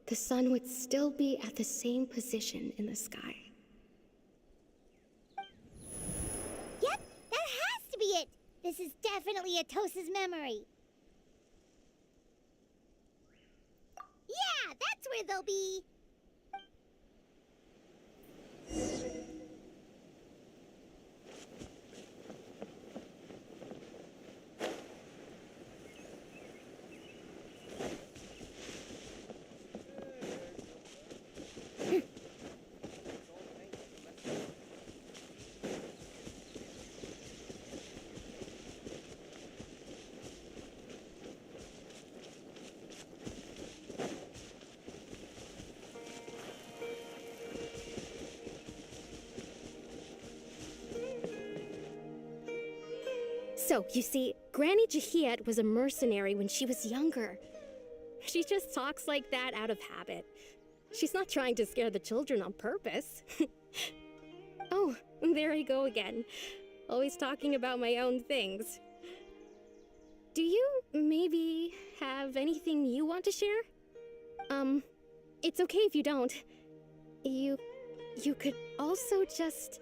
the sun would still be at the same position in the sky. Yep, that has to be it! This is definitely Atosa's memory. Yeah, that's where they'll be! So, you see, Granny Jahiet was a mercenary when she was younger. She just talks like that out of habit. She's not trying to scare the children on purpose. Oh, there I go again. Always talking about my own things. Do you maybe have anything you want to share? It's okay if you don't. You could also just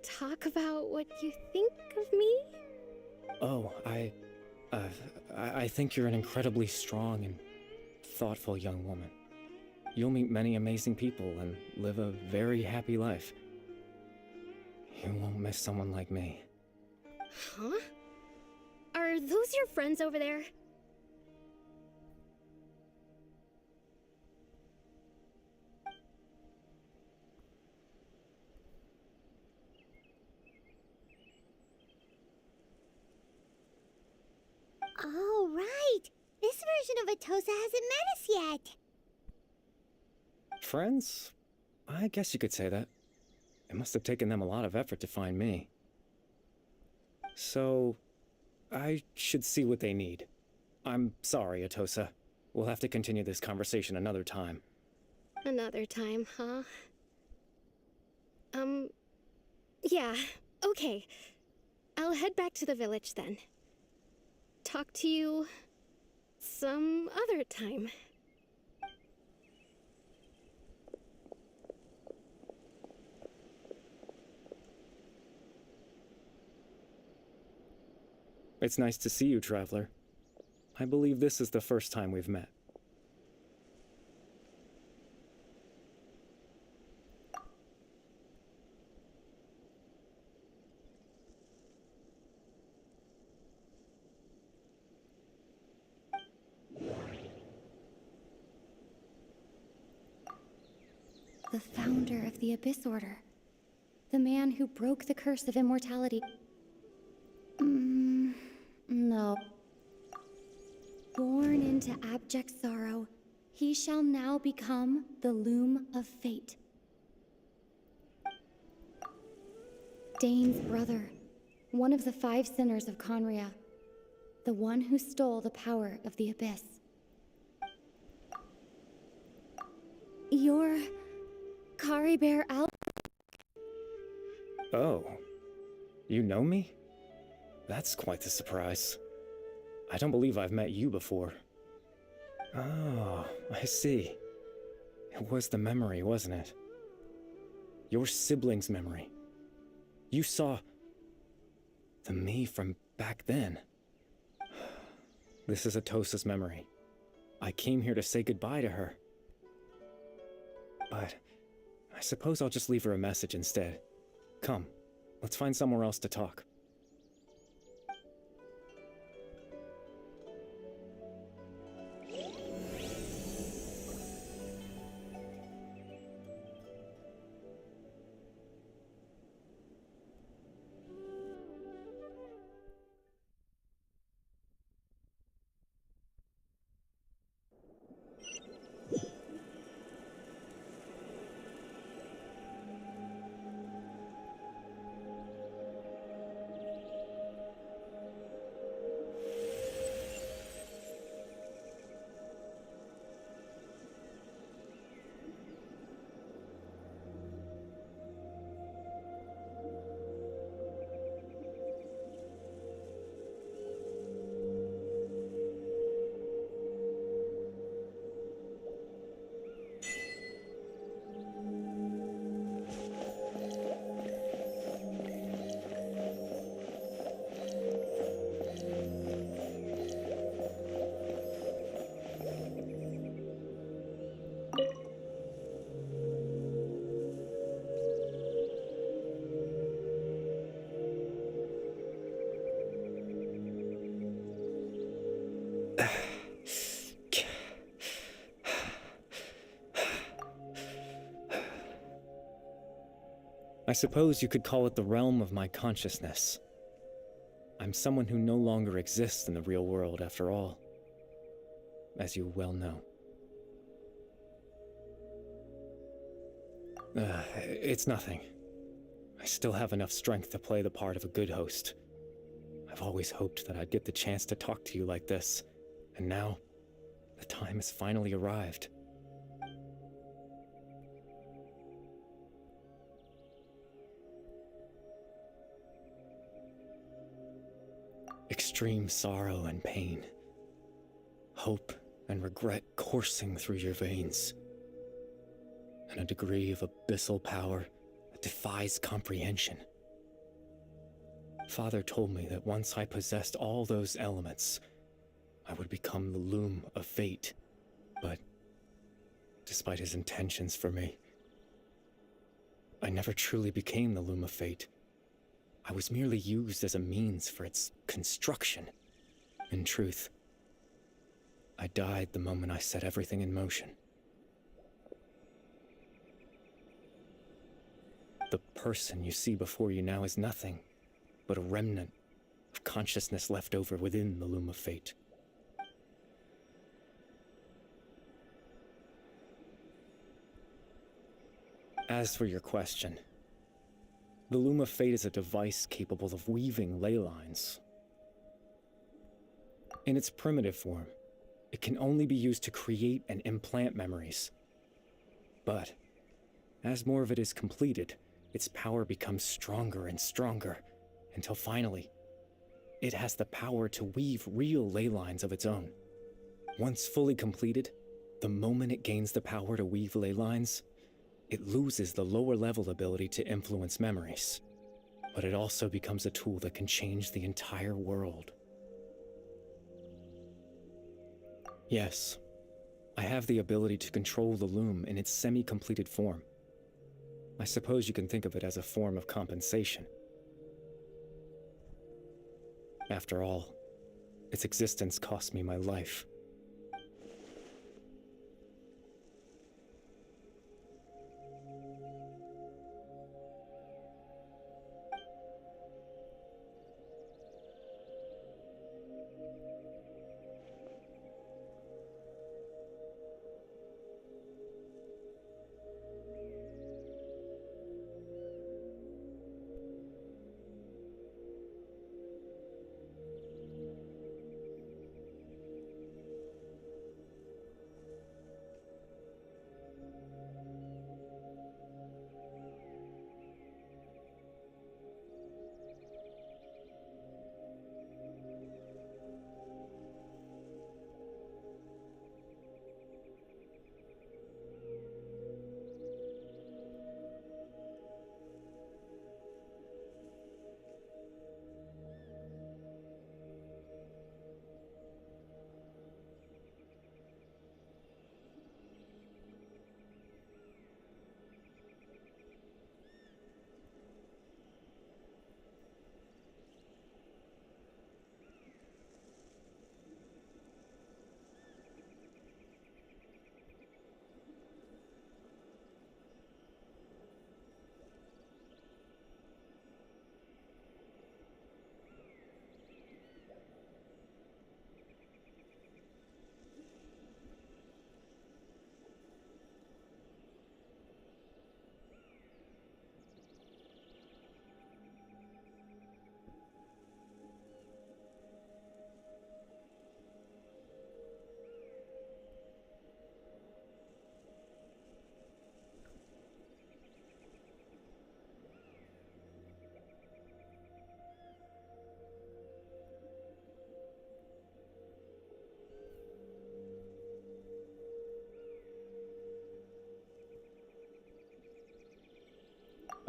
talk about what you think of me? Oh, I think you're an incredibly strong and thoughtful young woman. You'll meet many amazing people and live a very happy life. You won't miss someone like me. Huh? Are those your friends over there? Oh, right! This version of Atosa hasn't met us yet! Friends? I guess you could say that. It must have taken them a lot of effort to find me. So, I should see what they need. I'm sorry, Atosa. We'll have to continue this conversation another time. Another time, huh? Yeah, okay. I'll head back to the village then. Talk to you some other time. It's nice to see you, Traveler. I believe this is the first time we've met. The founder of the Abyss Order. The man who broke the curse of immortality. No. Born into abject sorrow, he shall now become the loom of fate. Dane's brother, one of the 5 sinners of Conria, the one who stole the power of the Abyss. You're Kari Bear Al. Oh, you know me? That's quite the surprise. I don't believe I've met you before. Oh, I see. It was the memory, wasn't it? Your sibling's memory. You saw the me from back then. This is Atosa's memory. I came here to say goodbye to her. But I suppose I'll just leave her a message instead. Come, let's find somewhere else to talk. I suppose you could call it the realm of my consciousness. I'm someone who no longer exists in the real world, after all, as you well know. It's nothing. I still have enough strength to play the part of a good host. I've always hoped that I'd get the chance to talk to you like this, and now, the time has finally arrived. Extreme sorrow and pain, hope and regret coursing through your veins, and a degree of abyssal power that defies comprehension. Father told me that once I possessed all those elements, I would become the loom of fate. But despite his intentions for me, I never truly became the loom of fate. I was merely used as a means for its construction. In truth, I died the moment I set everything in motion. The person you see before you now is nothing but a remnant of consciousness left over within the loom of fate. As for your question, the loom of fate is a device capable of weaving ley lines. In its primitive form, it can only be used to create and implant memories. But as more of it is completed, its power becomes stronger and stronger, until finally, it has the power to weave real ley lines of its own. Once fully completed, the moment it gains the power to weave ley lines, it loses the lower-level ability to influence memories. But it also becomes a tool that can change the entire world. Yes, I have the ability to control the loom in its semi-completed form. I suppose you can think of it as a form of compensation. After all, its existence cost me my life.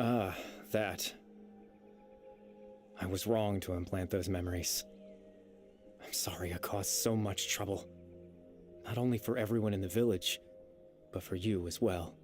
Ah, that. I was wrong to implant those memories. I'm sorry I caused so much trouble. Not only for everyone in the village, but for you as well.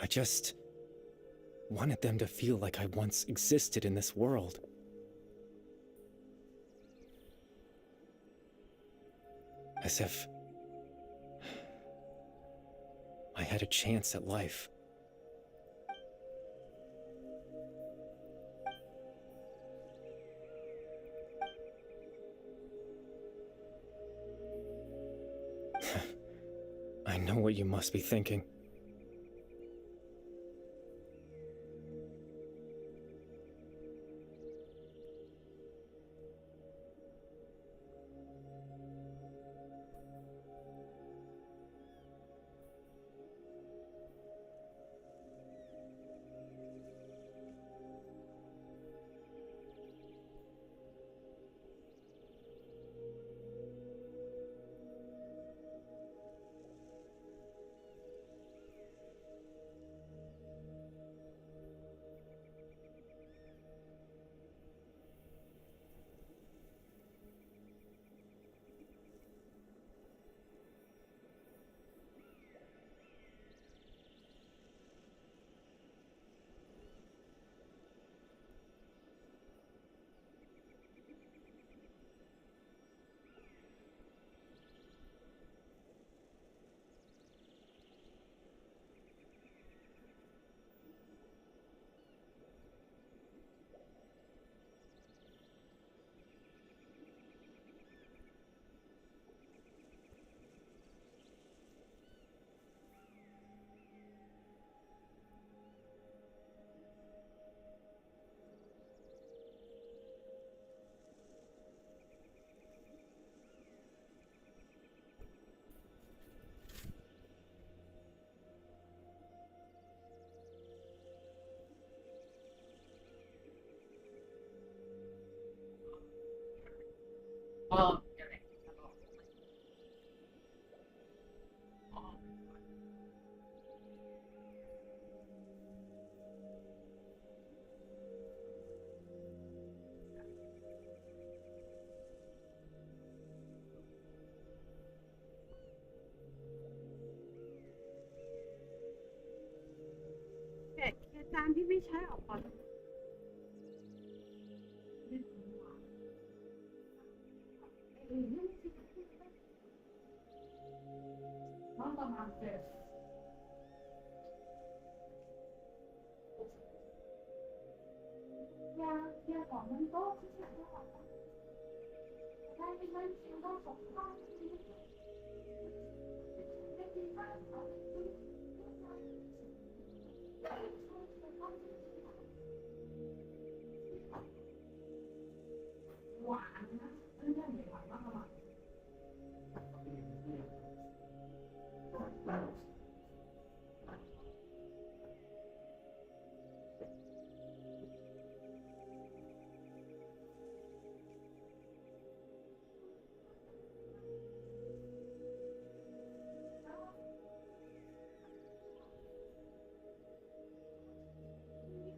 just wanted them to feel like I once existed in this world. As if I had a chance at life. I know what you must be thinking. Oh. แกะจานที่ไม่ใช้ออกก่อนน้องประมาณเจ็ดยาก่อนมันก็ที่จะได้ไม่ได้ชิมก็สองข้าวไม่ดีมากหวานนะเรื่องนี้หวานมากเลย เ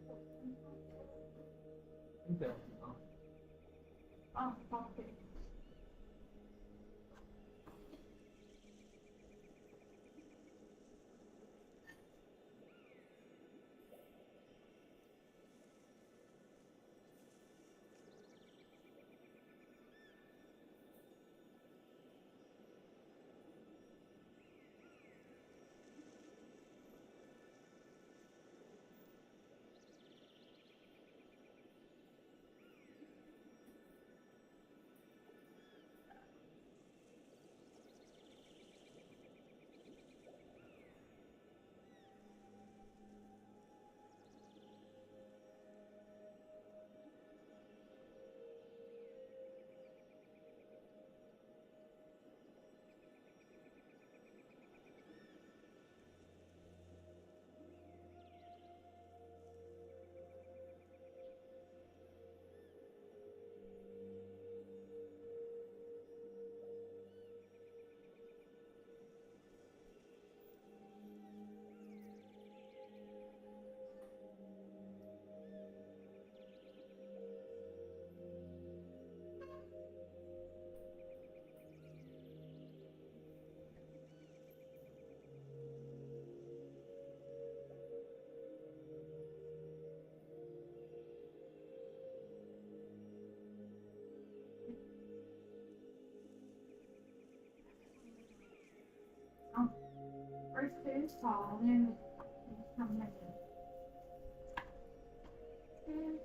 สองเนี่ยทำอะไร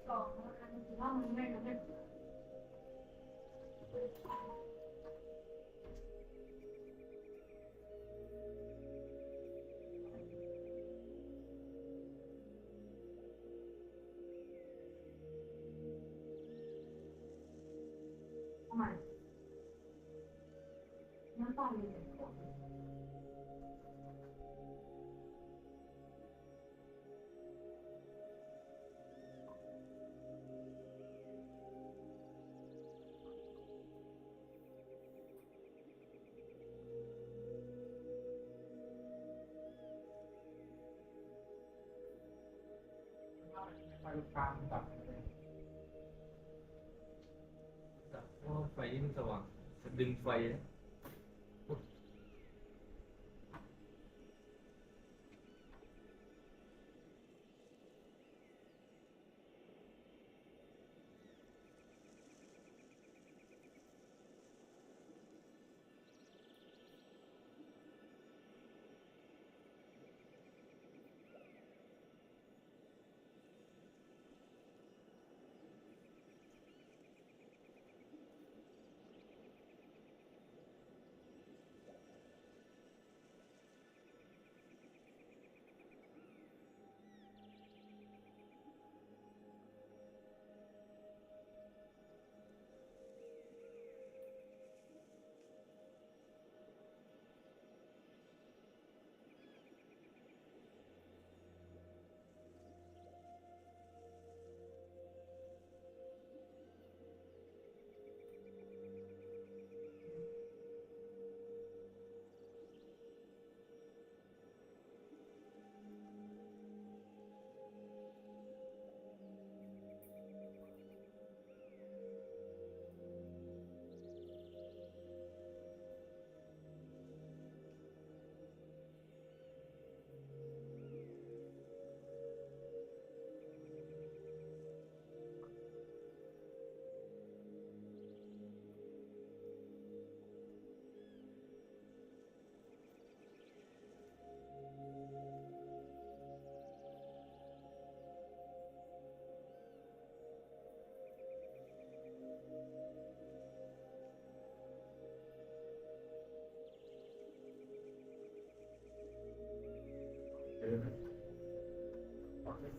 สองอันที่ว่ามันไม่รู้เรื่องทำไมน้ำตาเลย ไฟกลางดับดับเพราะไฟนี่มันสว่างดึงไฟ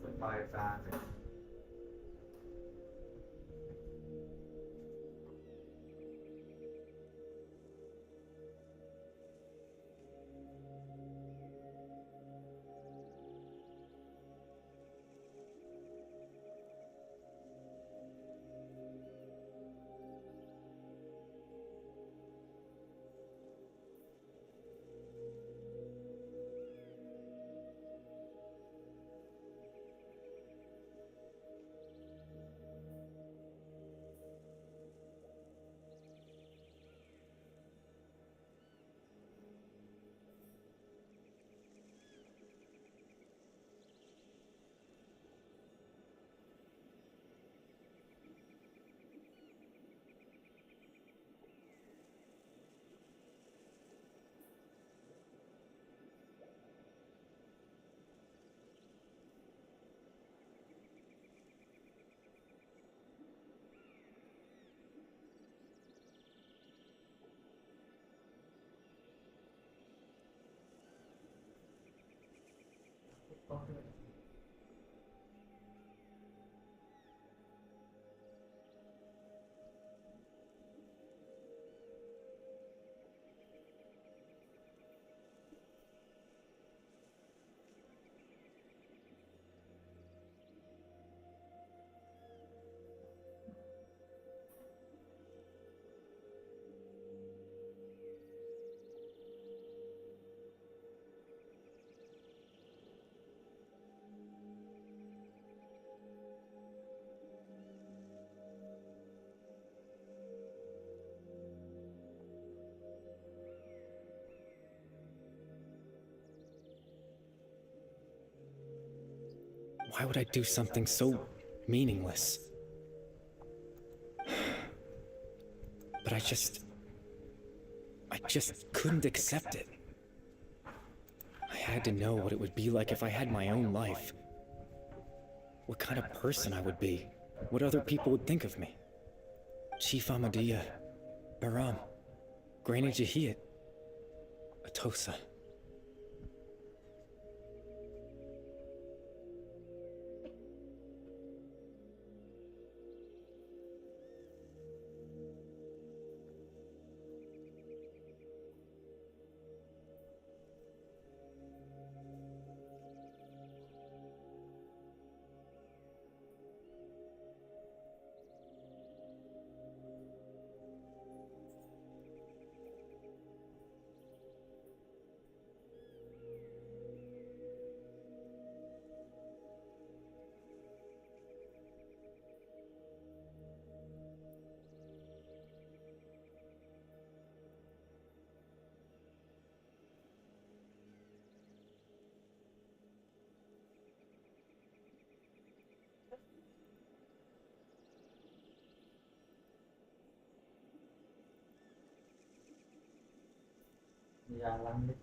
สบายตาเลย Why would I do something so meaningless? But I just couldn't accept it. I I had to know what it would be like if I had my own life. What kind of person I would be. What other people would think of me. Chief Ahmadiyya, Baram, Granny Jahiyat, Atosa. Jalan deh.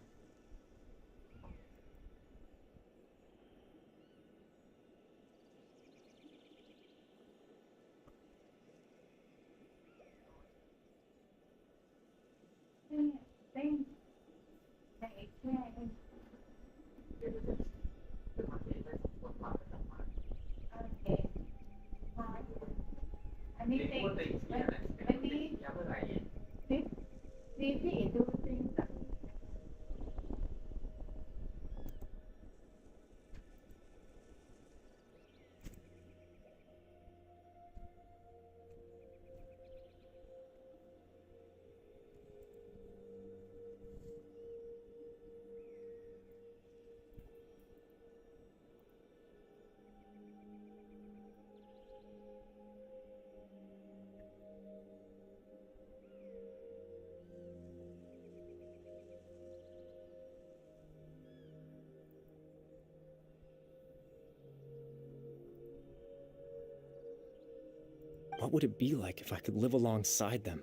What would it be like if I could live alongside them?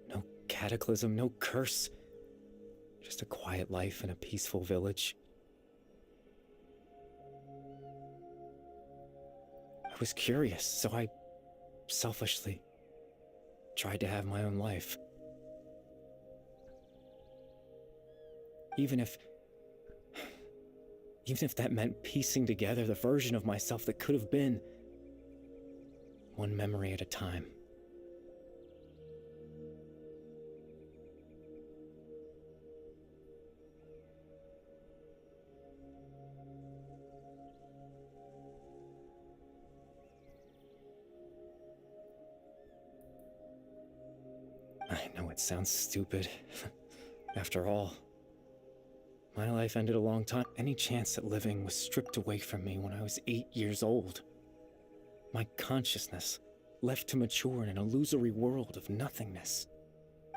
No cataclysm, no curse. Just a quiet life in a peaceful village. I was curious, so I selfishly tried to have my own life. Even if that meant piecing together the version of myself that could have been, one memory at a time. I know it sounds stupid. After all, my life ended a long time. Any chance at living was stripped away from me when I was 8 years old. My consciousness left to mature in an illusory world of nothingness.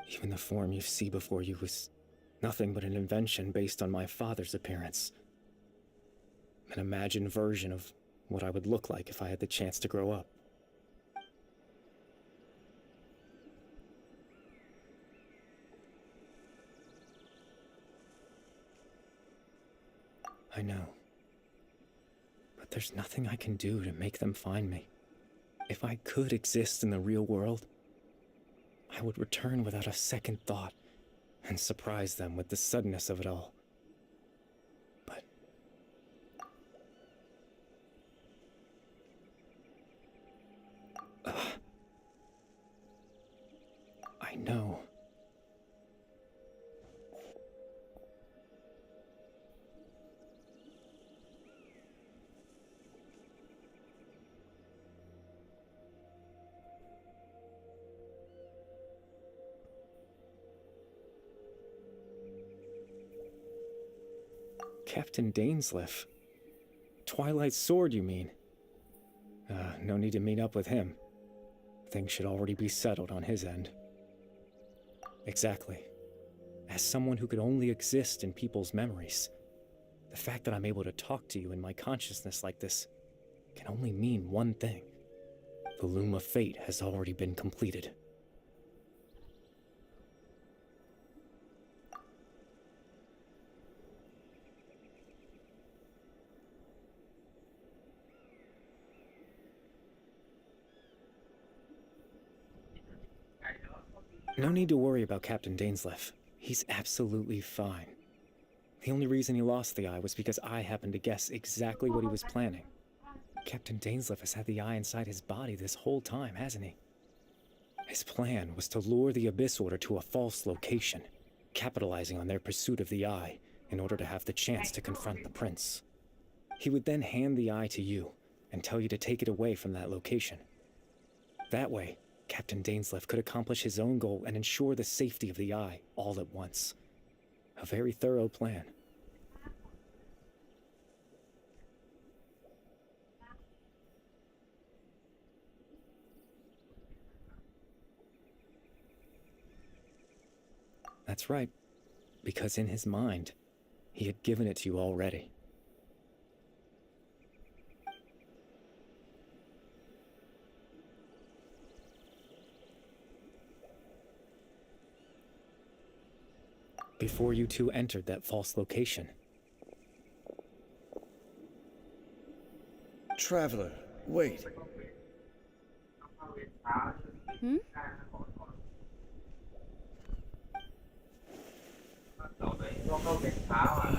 Even the form you see before you was nothing but an invention based on my father's appearance. An imagined version of what I would look like if I had the chance to grow up. I know. But there's nothing I can do to make them find me. If I could exist in the real world, I would return without a second thought and surprise them with the suddenness of it all. But I know. Captain Dainsleif. Twilight Sword, you mean? No need to meet up with him. Things should already be settled on his end. Exactly. As someone who could only exist in people's memories, the fact that I'm able to talk to you in my consciousness like this can only mean one thing. The loom of fate has already been completed. No need to worry about Captain Dainsleif. He's absolutely fine. The only reason he lost the eye was because I happened to guess exactly what he was planning. Captain Dainsleif has had the eye inside his body this whole time, hasn't he? His plan was to lure the Abyss Order to a false location, capitalizing on their pursuit of the eye in order to have the chance to confront the prince. He would then hand the eye to you and tell you to take it away from that location. That way, Captain Dainsleif could accomplish his own goal and ensure the safety of the eye all at once. A very thorough plan. That's right, because in his mind, he had given it to you already. Before you two entered that false location. Traveler, wait. Hmm? ต่อไปพวกเขาเป็นเท้าอ่ะ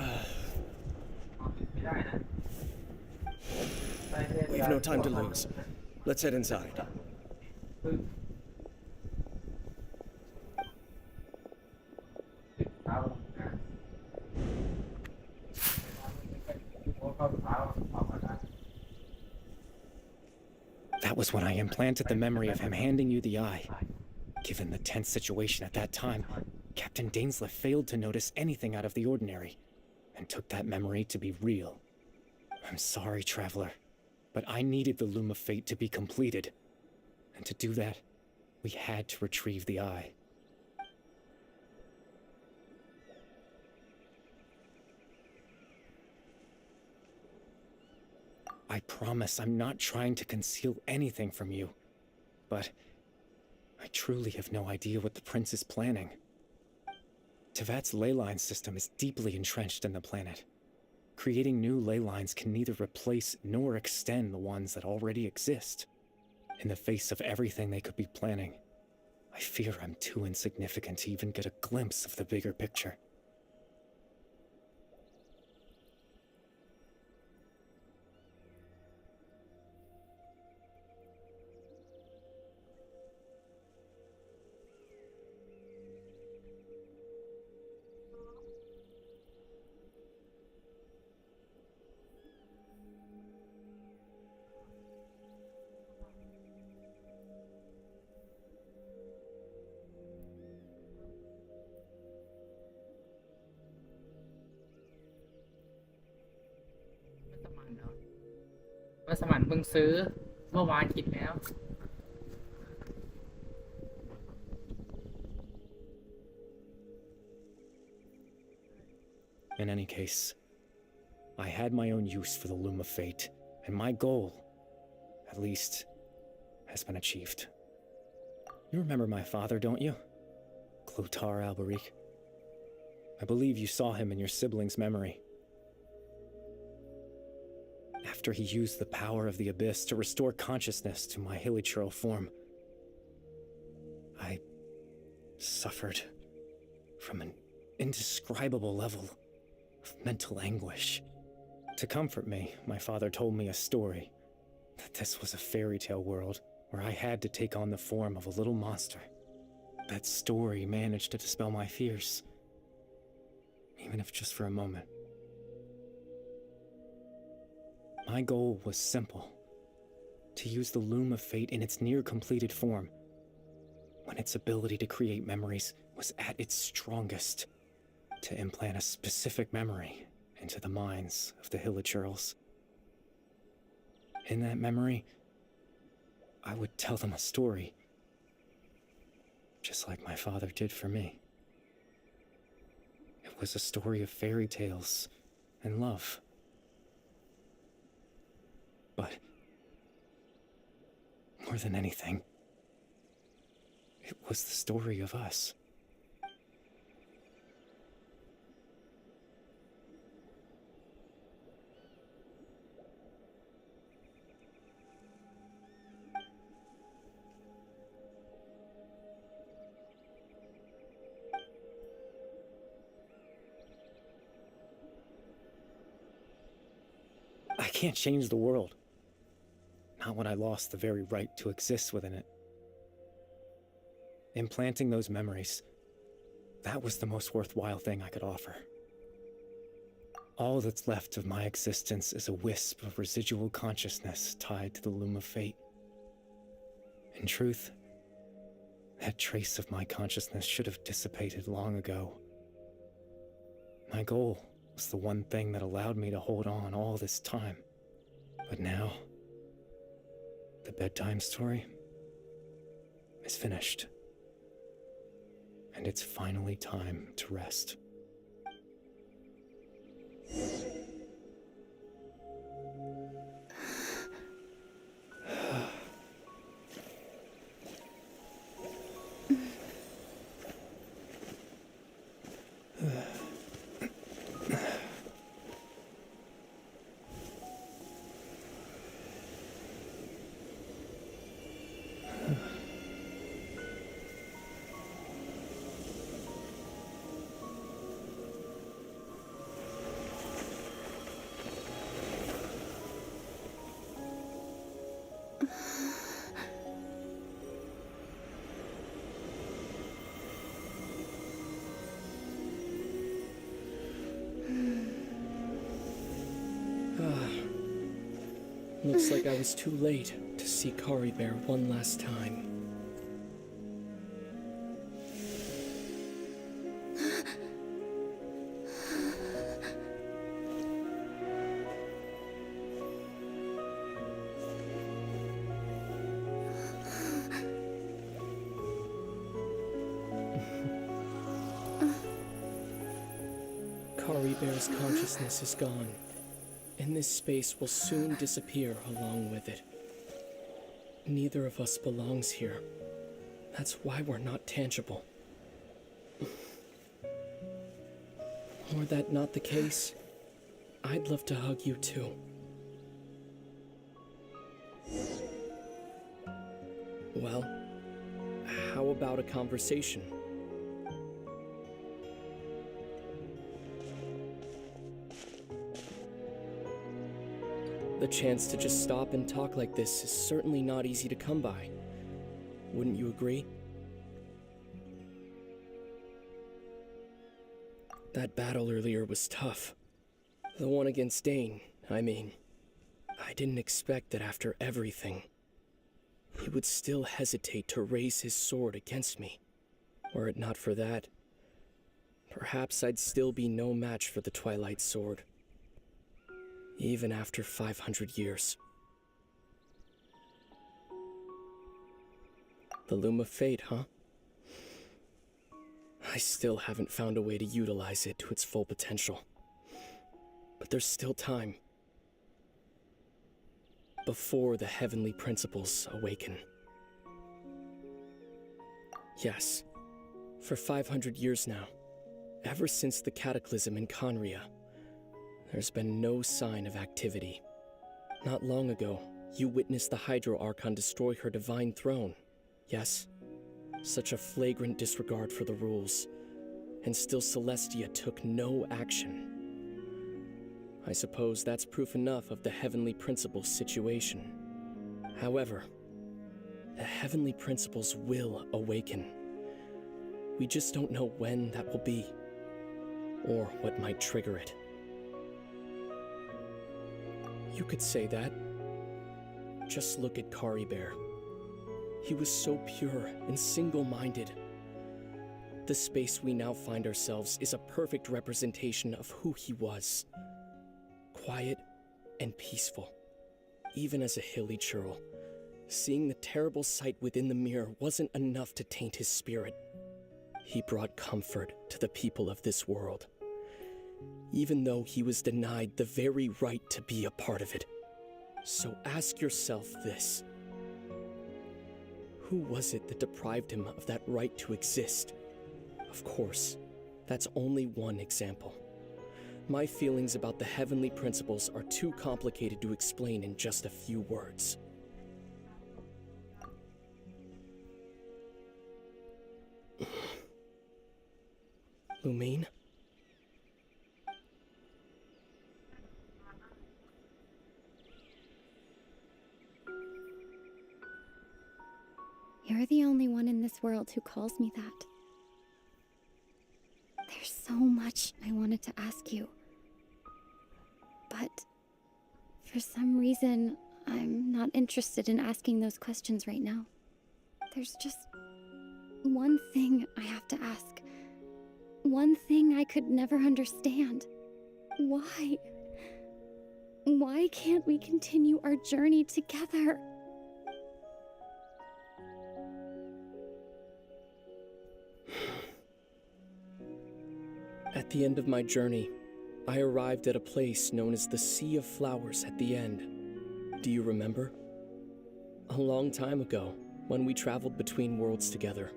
ไม่ได้นะ We've no time to lose. Let's head inside. เท้านะพวกเขาเท้าออกมาได้ That was when I implanted the memory of him handing you the eye. Given the tense situation at that time, Captain Dainsleif failed to notice anything out of the ordinary, and took that memory to be real. I'm sorry, Traveler, but I needed the Loom of Fate to be completed. And to do that, we had to retrieve the eye. I promise I'm not trying to conceal anything from you, but I truly have no idea what the prince is planning. Tevat's ley line system is deeply entrenched in the planet. Creating new ley lines can neither replace nor extend the ones that already exist. In the face of everything they could be planning, I fear I'm too insignificant to even get a glimpse of the bigger picture.มัสมั่นเพิ่งซื้อเมื่อวานคิดแล้ว In any case, I had my own use for the Loom of Fate, and my goal, at least, has been achieved. You remember my father, don't you? Clotar Alberic. I believe you saw him in your sibling's memory. After he used the power of the Abyss to restore consciousness to my hilichurl form, I suffered from an indescribable level of mental anguish. To comfort me, my father told me a story, that this was a fairy tale world where I had to take on the form of a little monster. That story managed to dispel my fears, even if just for a moment. My goal was simple, to use the Loom of Fate in its near-completed form, when its ability to create memories was at its strongest, to implant a specific memory into the minds of the hilichurls. In that memory, I would tell them a story, just like my father did for me. It was a story of fairy tales and love. But more than anything, it was the story of us. can't change the world. Not when I lost the very right to exist within it. Implanting those memories, that was the most worthwhile thing I could offer. All that's left of my existence is a wisp of residual consciousness tied to the loom of fate. In truth, that trace of my consciousness should have dissipated long ago. My goal was the one thing that allowed me to hold on all this time. But now, the bedtime story is finished. And it's finally time to rest. Looks like I was too late to see Kari Bear one last time. Kari Bear's consciousness is gone, and this space will soon disappear along with it. Neither of us belongs here. That's why we're not tangible. Were that not the case, I'd love to hug you too. Well, how about a conversation? The chance to just stop and talk like this is certainly not easy to come by. Wouldn't you agree? That battle earlier was tough. The one against Dane, I mean. I didn't expect that after everything, he would still hesitate to raise his sword against me. Were it not for that, perhaps I'd still be no match for the Twilight Sword. Even after 500 years. The Loom of Fate, huh? I still haven't found a way to utilize it to its full potential. But there's still time. Before the heavenly principles awaken. Yes, for 500 years now, ever since the cataclysm in Conria, there's been no sign of activity. Not long ago, you witnessed the Hydro Archon destroy her divine throne. Yes, such a flagrant disregard for the rules, and still Celestia took no action. I suppose that's proof enough of the Heavenly Principles situation. However, the Heavenly Principles will awaken. We just don't know when that will be, or what might trigger it. You could say that. Just look at Kari Bear. He was so pure and single-minded. The space we now find ourselves is a perfect representation of who he was. Quiet and peaceful. Even as a hilly churl, seeing the terrible sight within the mirror wasn't enough to taint his spirit. He brought comfort to the people of this world, even though he was denied the very right to be a part of it. So ask yourself this. Who was it that deprived him of that right to exist? Of course, that's only one example. My feelings about the Heavenly Principles are too complicated to explain in just a few words. Lumine? You're the only one in this world who calls me that. There's so much I wanted to ask you. But for some reason, I'm not interested in asking those questions right now. There's just one thing I have to ask. One thing I could never understand. Why? Why can't we continue our journey together? At the end of my journey, I arrived at a place known as the Sea of Flowers at the end. Do you remember? A long time ago, when we traveled between worlds together.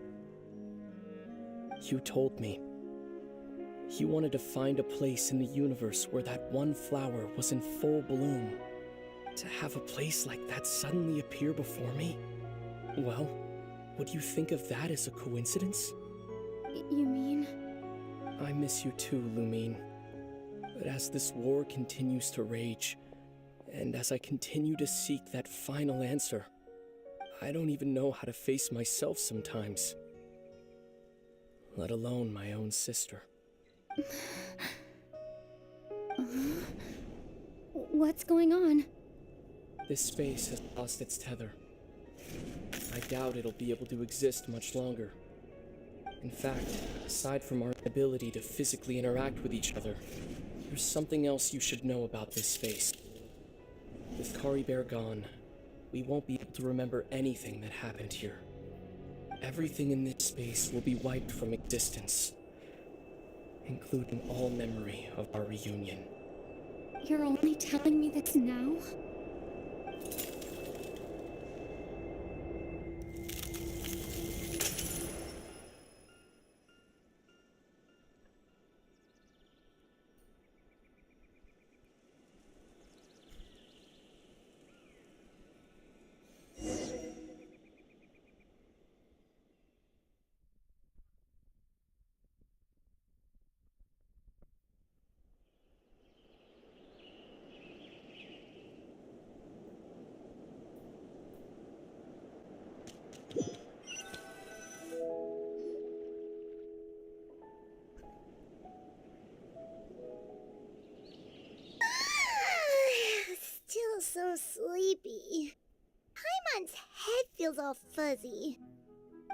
You told me. You wanted to find a place in the universe where that one flower was in full bloom. To have a place like that suddenly appear before me? Well, would you think of that as a coincidence? You mean? I miss you too, Lumine. But as this war continues to rage, and as I continue to seek that final answer, I don't even know how to face myself sometimes. Let alone my own sister. What's going on? This space has lost its tether. I doubt it'll be able to exist much longer. In fact, aside from our ability to physically interact with each other, there's something else you should know about this space. With Kari Bear gone, we won't be able to remember anything that happened here. Everything in this space will be wiped from existence, including all memory of our reunion. You're only telling me this now? Still so sleepy. Paimon's head feels all fuzzy.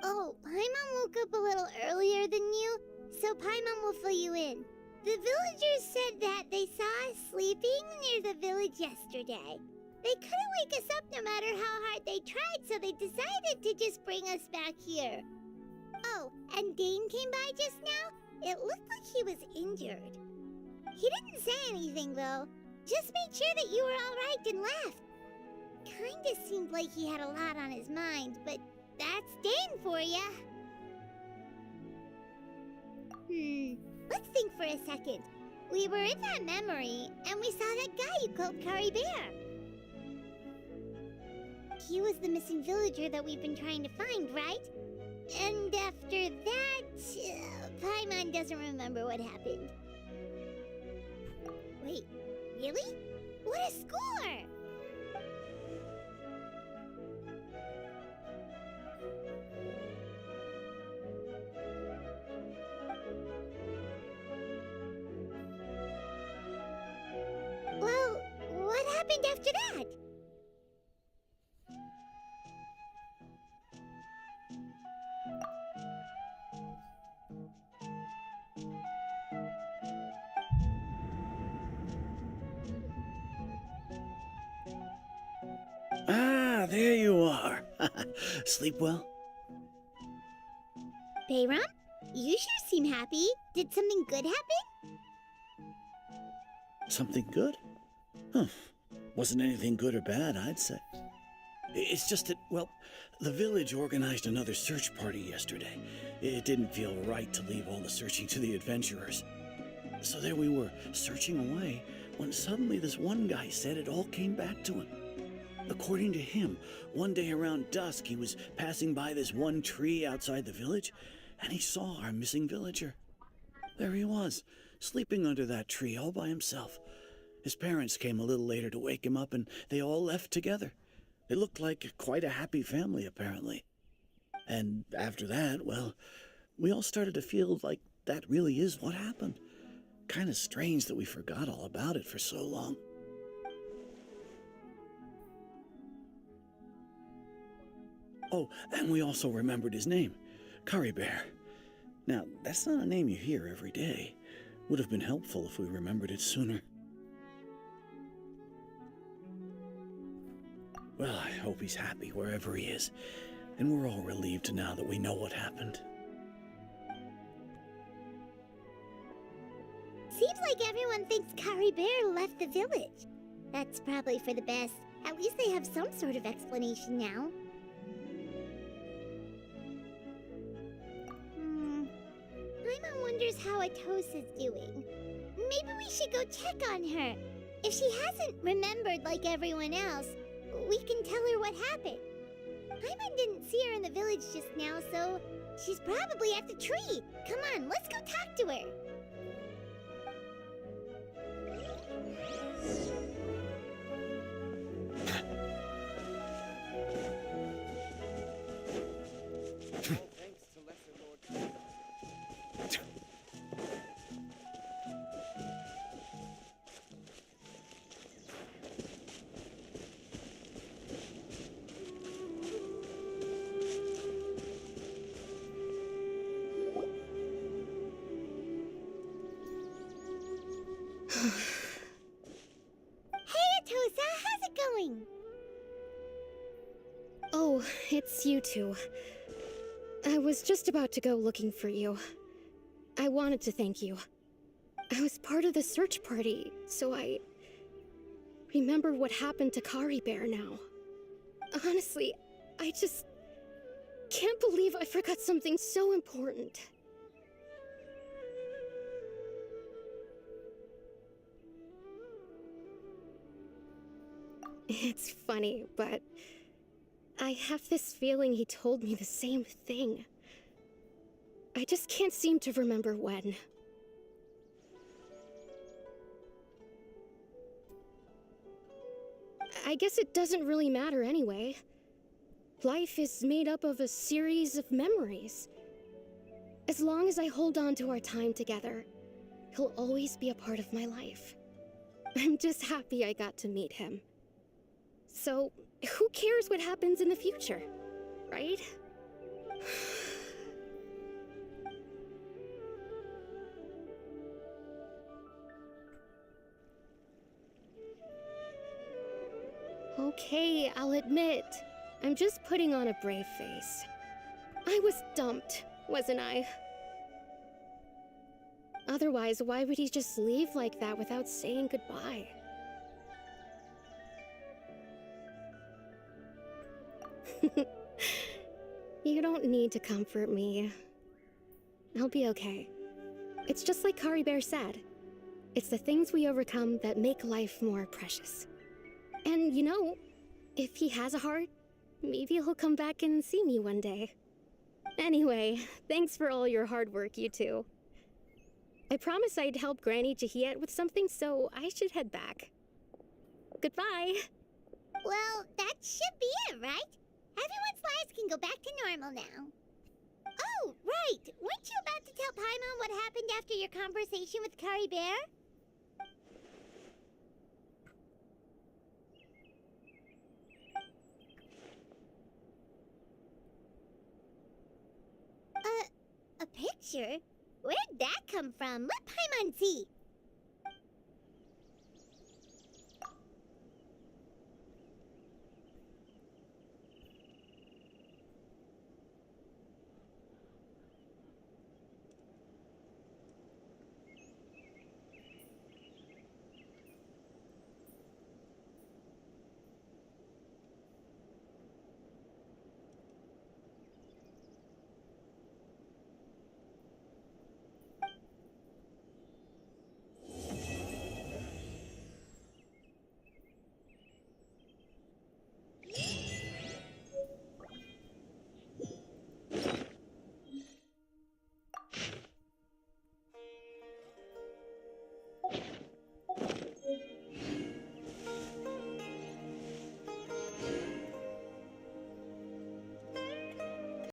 Oh, Paimon woke up a little earlier than you, so Paimon will fill you in. The villagers said that they saw us sleeping near the village yesterday. They couldn't wake us up no matter how hard they tried, so they decided to just bring us back here. Oh, and Dane came by just now. It looked like he was injured. He didn't say anything, though. Just made sure that you were all right and left. Kinda seemed like he had a lot on his mind, but that's Dane for ya. Let's think for a second. We were in that memory, and we saw that guy you called Kari Bear. He was the missing villager that we've been trying to find, right? And after that, Paimon doesn't remember what happened. Wait, really? What a score! Well, what happened after that? Ah, there you are. Sleep well? Bayram? You sure seem happy. Did something good happen? Something good? Huh. Wasn't anything good or bad, I'd say. It's just that, well, the village organized another search party yesterday. It didn't feel right to leave all the searching to the adventurers. So there we were, searching away, when suddenly this one guy said it all came back to him. According to him, one day around dusk he was passing by this one tree outside the village, and he saw our missing villager. There he was, sleeping under that tree all by himself. His parents came a little later to wake him up, and they all left together. They looked like quite a happy family, apparently. And after that, well, we all started to feel like that really is what happened. Kind of strange that we forgot all about it for so long. Oh, and we also remembered his name, Curry Bear. Now, that's not a name you hear every day. Would have been helpful if we remembered it sooner. Well, I hope he's happy wherever he is, and we're all relieved now that we know what happened. Seems like everyone thinks Curry Bear left the village. That's probably for the best. At least they have some sort of explanation now. Paimon wonders how Atosa's doing. Maybe we should go check on her. If she hasn't remembered like everyone else, we can tell her what happened. Paimon didn't see her in the village just now, so she's probably at the tree. Come on, let's go talk to her. Hey, Atosa, how's it going? Oh, it's you two. I was just about to go looking for you. I wanted to thank you. I was part of the search party, so I remember what happened to Curry Bear now. Honestly, I just can't believe I forgot something so important. It's funny, but I have this feeling he told me the same thing. I just can't seem to remember when. I guess it doesn't really matter anyway. Life is made up of a series of memories. As long as I hold on to our time together, he'll always be a part of my life. I'm just happy I got to meet him. So, who cares what happens in the future, right? Okay, I'll admit, I'm just putting on a brave face. I was dumped, wasn't I? Otherwise, why would he just leave like that without saying goodbye? You don't need to comfort me. I'll be okay. It's just like Curry Bear said. It's the things we overcome that make life more precious. And you know, if he has a heart, maybe he'll come back and see me one day. Anyway, thanks for all your hard work, you two. I promised I'd help Granny Jahiet with something, so I should head back. Goodbye. Well, that should be it, right? Everyone's lives can go back to normal now. Oh, right! Weren't you about to tell Paimon what happened after your conversation with Curry Bear? A picture? Where'd that come from? Let Paimon see.